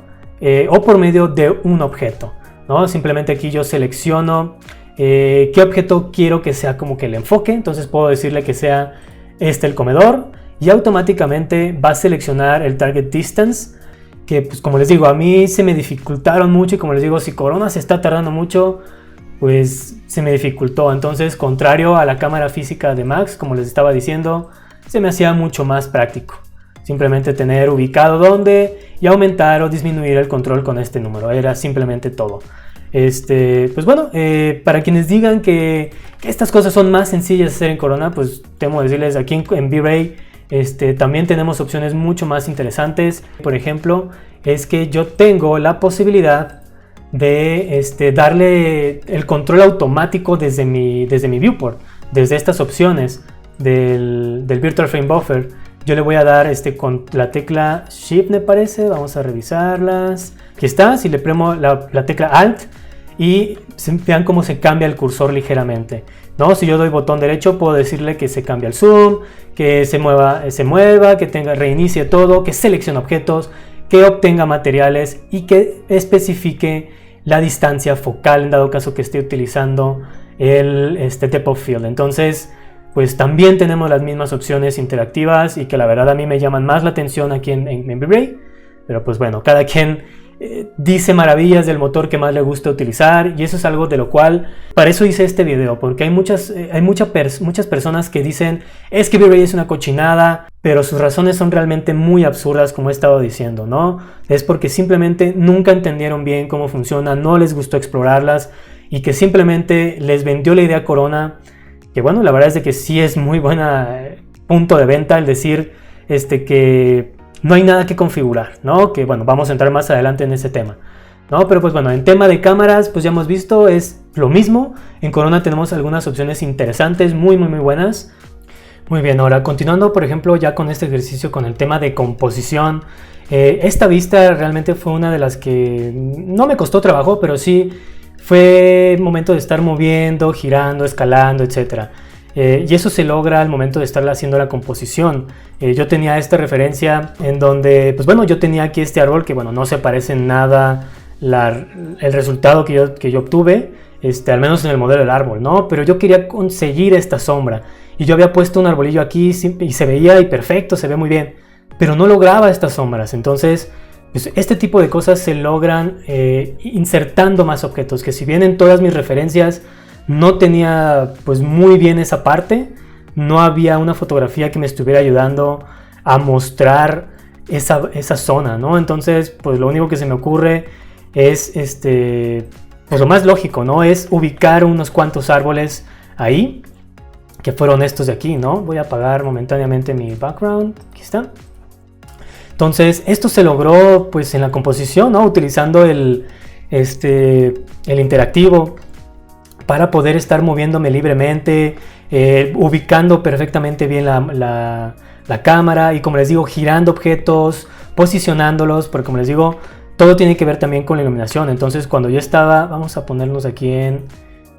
o por medio de un objeto, ¿no? Simplemente aquí yo selecciono qué objeto quiero que sea como que el enfoque. Entonces puedo decirle que sea el comedor y automáticamente va a seleccionar el target distance, que pues como les digo, a mí se me dificultaron mucho y como les digo, si Corona se está tardando mucho, pues se me dificultó. Entonces, contrario a la cámara física de Max, como les estaba diciendo, se me hacía mucho más práctico simplemente tener ubicado dónde y aumentar o disminuir el control con este número. Era simplemente todo. Pues bueno, para quienes digan que estas cosas son más sencillas de hacer en Corona, pues temo decirles, aquí en V-Ray también tenemos opciones mucho más interesantes. Por ejemplo, es que yo tengo la posibilidad de darle el control automático desde mi viewport, desde estas opciones del Virtual Frame Buffer. Yo le voy a dar con la tecla Shift, me parece. Vamos a revisarlas. Aquí está. Si le premo la tecla Alt y vean cómo se cambia el cursor ligeramente, ¿no? Si yo doy botón derecho, puedo decirle que se cambie el zoom, que se mueva, que reinicie todo, que seleccione objetos, que obtenga materiales y que especifique la distancia focal en dado caso que esté utilizando el depth of field. Entonces, pues también tenemos las mismas opciones interactivas y que la verdad a mí me llaman más la atención aquí en V-Ray. Pero pues bueno, cada quien dice maravillas del motor que más le gusta utilizar, y eso es algo de lo cual, para eso hice este video, porque hay muchas personas que dicen, es que V-Ray es una cochinada, pero sus razones son realmente muy absurdas, como he estado diciendo, ¿no? Es porque simplemente nunca entendieron bien cómo funciona, no les gustó explorarlas, y que simplemente les vendió la idea Corona, que bueno, la verdad es de que sí es muy buena punto de venta el decir que no hay nada que configurar, ¿no? Que bueno, vamos a entrar más adelante en ese tema, ¿no? Pero pues bueno, en tema de cámaras, pues ya hemos visto, es lo mismo. En Corona tenemos algunas opciones interesantes, muy buenas. Muy bien, ahora continuando, por ejemplo, ya con este ejercicio con el tema de composición. Esta vista realmente fue una de las que no me costó trabajo, pero sí fue momento de estar moviendo, girando, escalando, etcétera. Y eso se logra al momento de estar haciendo la composición. Yo tenía esta referencia en donde, pues bueno, yo tenía aquí este árbol que, bueno, no se parece en nada el resultado que yo obtuve, al menos en el modelo del árbol, ¿no? Pero yo quería conseguir esta sombra y yo había puesto un arbolillo aquí y se veía y perfecto, se ve muy bien, pero no lograba estas sombras. Entonces, pues este tipo de cosas se logran insertando más objetos, que si bien en todas mis referencias no tenía pues muy bien esa parte, no había una fotografía que me estuviera ayudando a mostrar esa zona, ¿no? Entonces, pues lo único que se me ocurre es pues lo más lógico, ¿no? Es ubicar unos cuantos árboles ahí, que fueron estos de aquí, ¿no? Voy a apagar momentáneamente mi background, aquí está. Entonces, esto se logró pues en la composición, ¿no? Utilizando el interactivo para poder estar moviéndome libremente, ubicando perfectamente bien la cámara y, como les digo, girando objetos, posicionándolos, porque como les digo, todo tiene que ver también con la iluminación. Entonces, cuando yo estaba, vamos a ponernos aquí en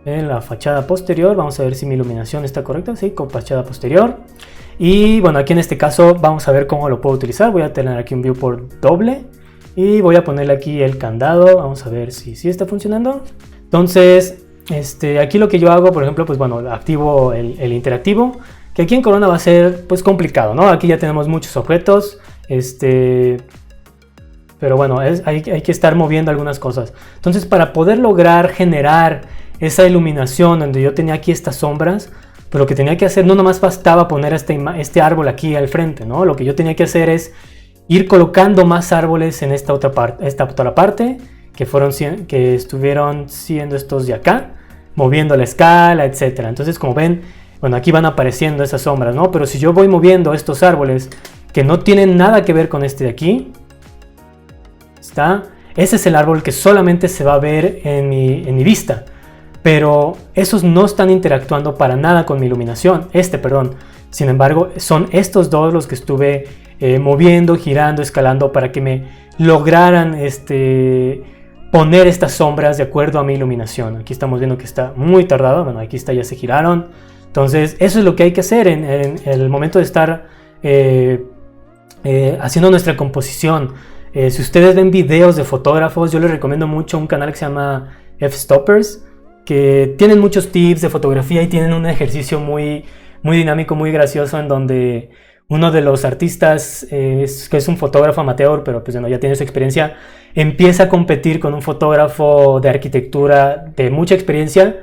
la fachada posterior, vamos a ver si mi iluminación está correcta, sí, con fachada posterior. Y bueno, aquí en este caso vamos a ver cómo lo puedo utilizar. Voy a tener aquí un viewport doble y voy a ponerle aquí el candado, vamos a ver si está funcionando. Entonces, aquí lo que yo hago, por ejemplo, pues bueno, activo el interactivo, que aquí en Corona va a ser pues complicado, ¿no? Aquí ya tenemos muchos objetos, pero pero bueno, hay que estar moviendo algunas cosas. Entonces, para poder lograr generar esa iluminación donde yo tenía aquí estas sombras, pues lo que tenía que hacer, no nomás bastaba poner este árbol aquí al frente, ¿no? Lo que yo tenía que hacer es ir colocando más árboles en esta otra parte que estuvieron siendo estos de acá, moviendo la escala, etcétera. Entonces, como ven, bueno, aquí van apareciendo esas sombras, ¿no? Pero si yo voy moviendo estos árboles que no tienen nada que ver con este de aquí, ese es el árbol que solamente se va a ver en mi vista. Pero esos no están interactuando para nada con mi iluminación. Sin embargo, son estos dos los que estuve moviendo, girando, escalando para que me lograran poner estas sombras de acuerdo a mi iluminación. Aquí estamos viendo que está muy tardado. Bueno, aquí está, ya se giraron. Entonces, eso es lo que hay que hacer en el momento de estar haciendo nuestra composición. Si ustedes ven videos de fotógrafos, yo les recomiendo mucho un canal que se llama F-Stoppers, que tienen muchos tips de fotografía y tienen un ejercicio muy, muy dinámico, muy gracioso, en donde uno de los artistas, que es un fotógrafo amateur, pero pues, bueno, ya tiene su experiencia, empieza a competir con un fotógrafo de arquitectura de mucha experiencia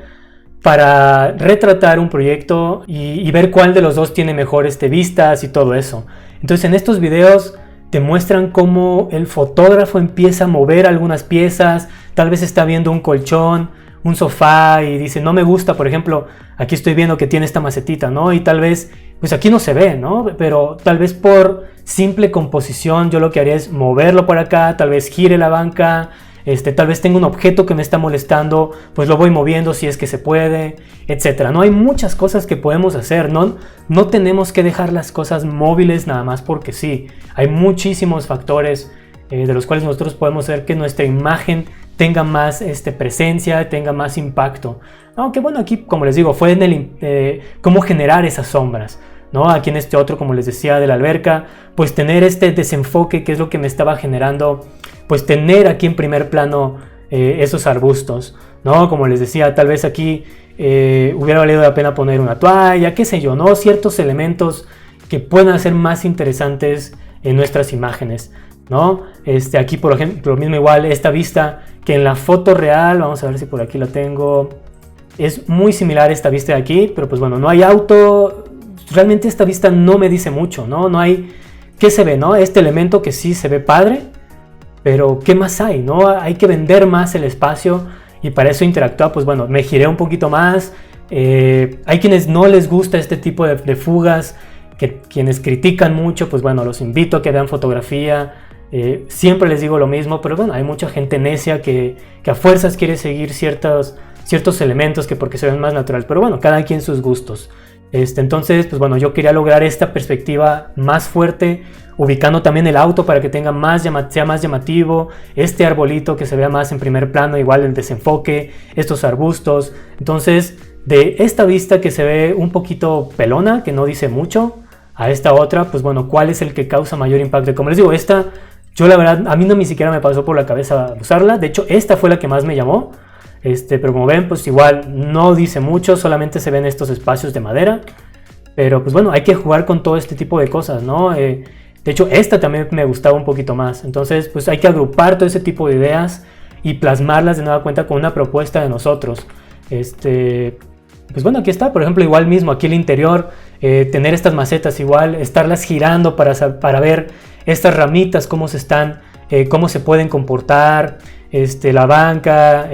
para retratar un proyecto y ver cuál de los dos tiene mejor vistas y todo eso. Entonces, en estos videos te muestran cómo el fotógrafo empieza a mover algunas piezas, tal vez está viendo un colchón, un sofá y dice, no me gusta, por ejemplo, aquí estoy viendo que tiene esta macetita, ¿no? Y tal vez, pues aquí no se ve, ¿no? Pero tal vez por simple composición yo lo que haría es moverlo por acá, tal vez gire la banca, tal vez tengo un objeto que me está molestando, pues lo voy moviendo si es que se puede, etcétera. No hay muchas cosas que podemos hacer, no tenemos que dejar las cosas móviles nada más porque sí. Hay muchísimos factores de los cuales nosotros podemos hacer que nuestra imagen tenga más presencia, tenga más impacto. Aunque bueno, aquí como les digo, fue en cómo generar esas sombras, ¿no? Aquí en este otro, como les decía, de la alberca, pues tener desenfoque, que es lo que me estaba generando, pues tener aquí en primer plano esos arbustos, ¿no? Como les decía, tal vez aquí hubiera valido la pena poner una toalla, qué sé yo, ¿no? Ciertos elementos que puedan ser más interesantes en nuestras imágenes, ¿no? Aquí por ejemplo, lo mismo igual, esta vista que en la foto real, vamos a ver si por aquí la tengo, es muy similar a esta vista de aquí, pero pues bueno, no hay auto, realmente esta vista no me dice mucho, ¿no? No hay, ¿qué se ve, no? Este elemento que sí se ve padre, pero ¿qué más hay, no? Hay que vender más el espacio y para eso interactúa, pues bueno, me giré un poquito más, hay quienes no les gusta este tipo de fugas, quienes critican mucho, pues bueno, los invito a que vean fotografía. Siempre les digo lo mismo, pero bueno, hay mucha gente necia que a fuerzas quiere seguir ciertos elementos que porque se ven más natural, pero bueno, cada quien sus gustos. Entonces, pues bueno, yo quería lograr esta perspectiva más fuerte, ubicando también el auto para que sea más llamativo, este arbolito que se vea más en primer plano, igual el desenfoque, estos arbustos. Entonces, de esta vista que se ve un poquito pelona, que no dice mucho, a esta otra, pues bueno, ¿cuál es el que causa mayor impacto? Como les digo, yo la verdad, a mí no ni siquiera me pasó por la cabeza usarla. De hecho, esta fue la que más me llamó. Pero como ven, pues igual no dice mucho, solamente se ven estos espacios de madera. Pero pues bueno, hay que jugar con todo este tipo de cosas, ¿no? De hecho, esta también me gustaba un poquito más. Entonces, pues hay que agrupar todo ese tipo de ideas y plasmarlas de nueva cuenta con una propuesta de nosotros. Pues bueno, aquí está, por ejemplo, igual mismo, aquí el interior, tener estas macetas igual, estarlas girando para ver estas ramitas, cómo se pueden comportar, la banca,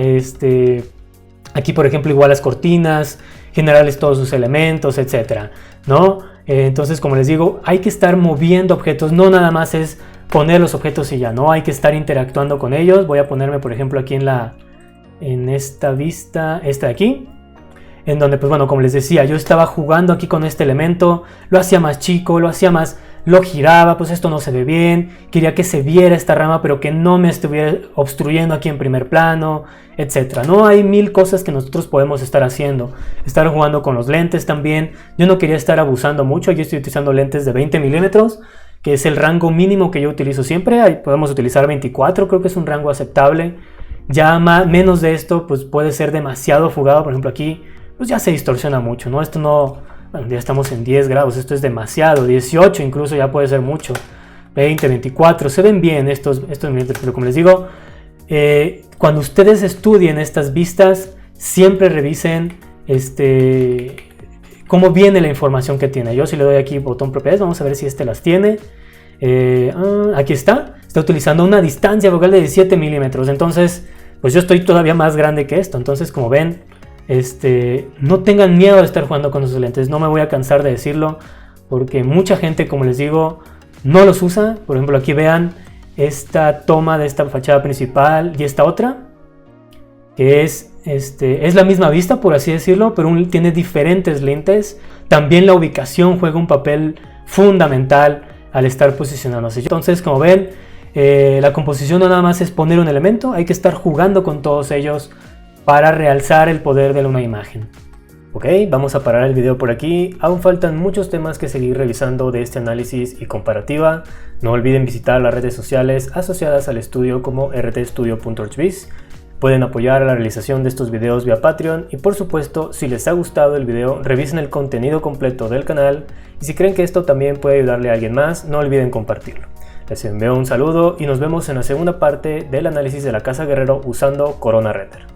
aquí por ejemplo igual las cortinas, generarles todos sus elementos, etcétera, ¿no? Entonces, como les digo, hay que estar moviendo objetos, no nada más es poner los objetos y ya, ¿no? Hay que estar interactuando con ellos. Voy a ponerme, por ejemplo, aquí en esta vista, esta de aquí, en donde, pues bueno, como les decía, yo estaba jugando aquí con este elemento, lo hacía más chico, lo giraba, pues esto no se ve bien, quería que se viera esta rama, pero que no me estuviera obstruyendo aquí en primer plano, etcétera. No, hay mil cosas que nosotros podemos estar haciendo, estar jugando con los lentes también. Yo no quería estar abusando mucho, yo estoy utilizando lentes de 20 milímetros, que es el rango mínimo que yo utilizo siempre. Ahí podemos utilizar 24, creo que es un rango aceptable. Ya menos de esto, pues puede ser demasiado fugado. Por ejemplo, aquí pues ya se distorsiona mucho, ¿no? Esto no, bueno, ya estamos en 10 grados, esto es demasiado, 18 incluso ya puede ser mucho, 20, 24, se ven bien estos movimientos, pero como les digo, cuando ustedes estudien estas vistas, siempre revisen cómo viene la información que tiene. Yo si le doy aquí botón propiedades, vamos a ver si las tiene. Aquí está utilizando una distancia focal de 17 milímetros, entonces pues yo estoy todavía más grande que esto. Entonces, como ven, no tengan miedo de estar jugando con sus lentes. No me voy a cansar de decirlo, porque mucha gente, como les digo, no los usa. Por ejemplo, aquí vean esta toma de esta fachada principal y esta otra, que es la misma vista, por así decirlo, pero tiene diferentes lentes. También la ubicación juega un papel fundamental al estar posicionándose. Entonces, como ven, la composición no nada más es poner un elemento, hay que estar jugando con todos ellos para realzar el poder de una imagen. Ok, vamos a parar el video por aquí. Aún faltan muchos temas que seguir revisando de este análisis y comparativa. No olviden visitar las redes sociales asociadas al estudio como rtstudio.orgbiz. Pueden apoyar a la realización de estos videos vía Patreon y por supuesto, si les ha gustado el video, revisen el contenido completo del canal y si creen que esto también puede ayudarle a alguien más, no olviden compartirlo. Les envío un saludo y nos vemos en la segunda parte del análisis de la Casa Guerrero usando Corona Render.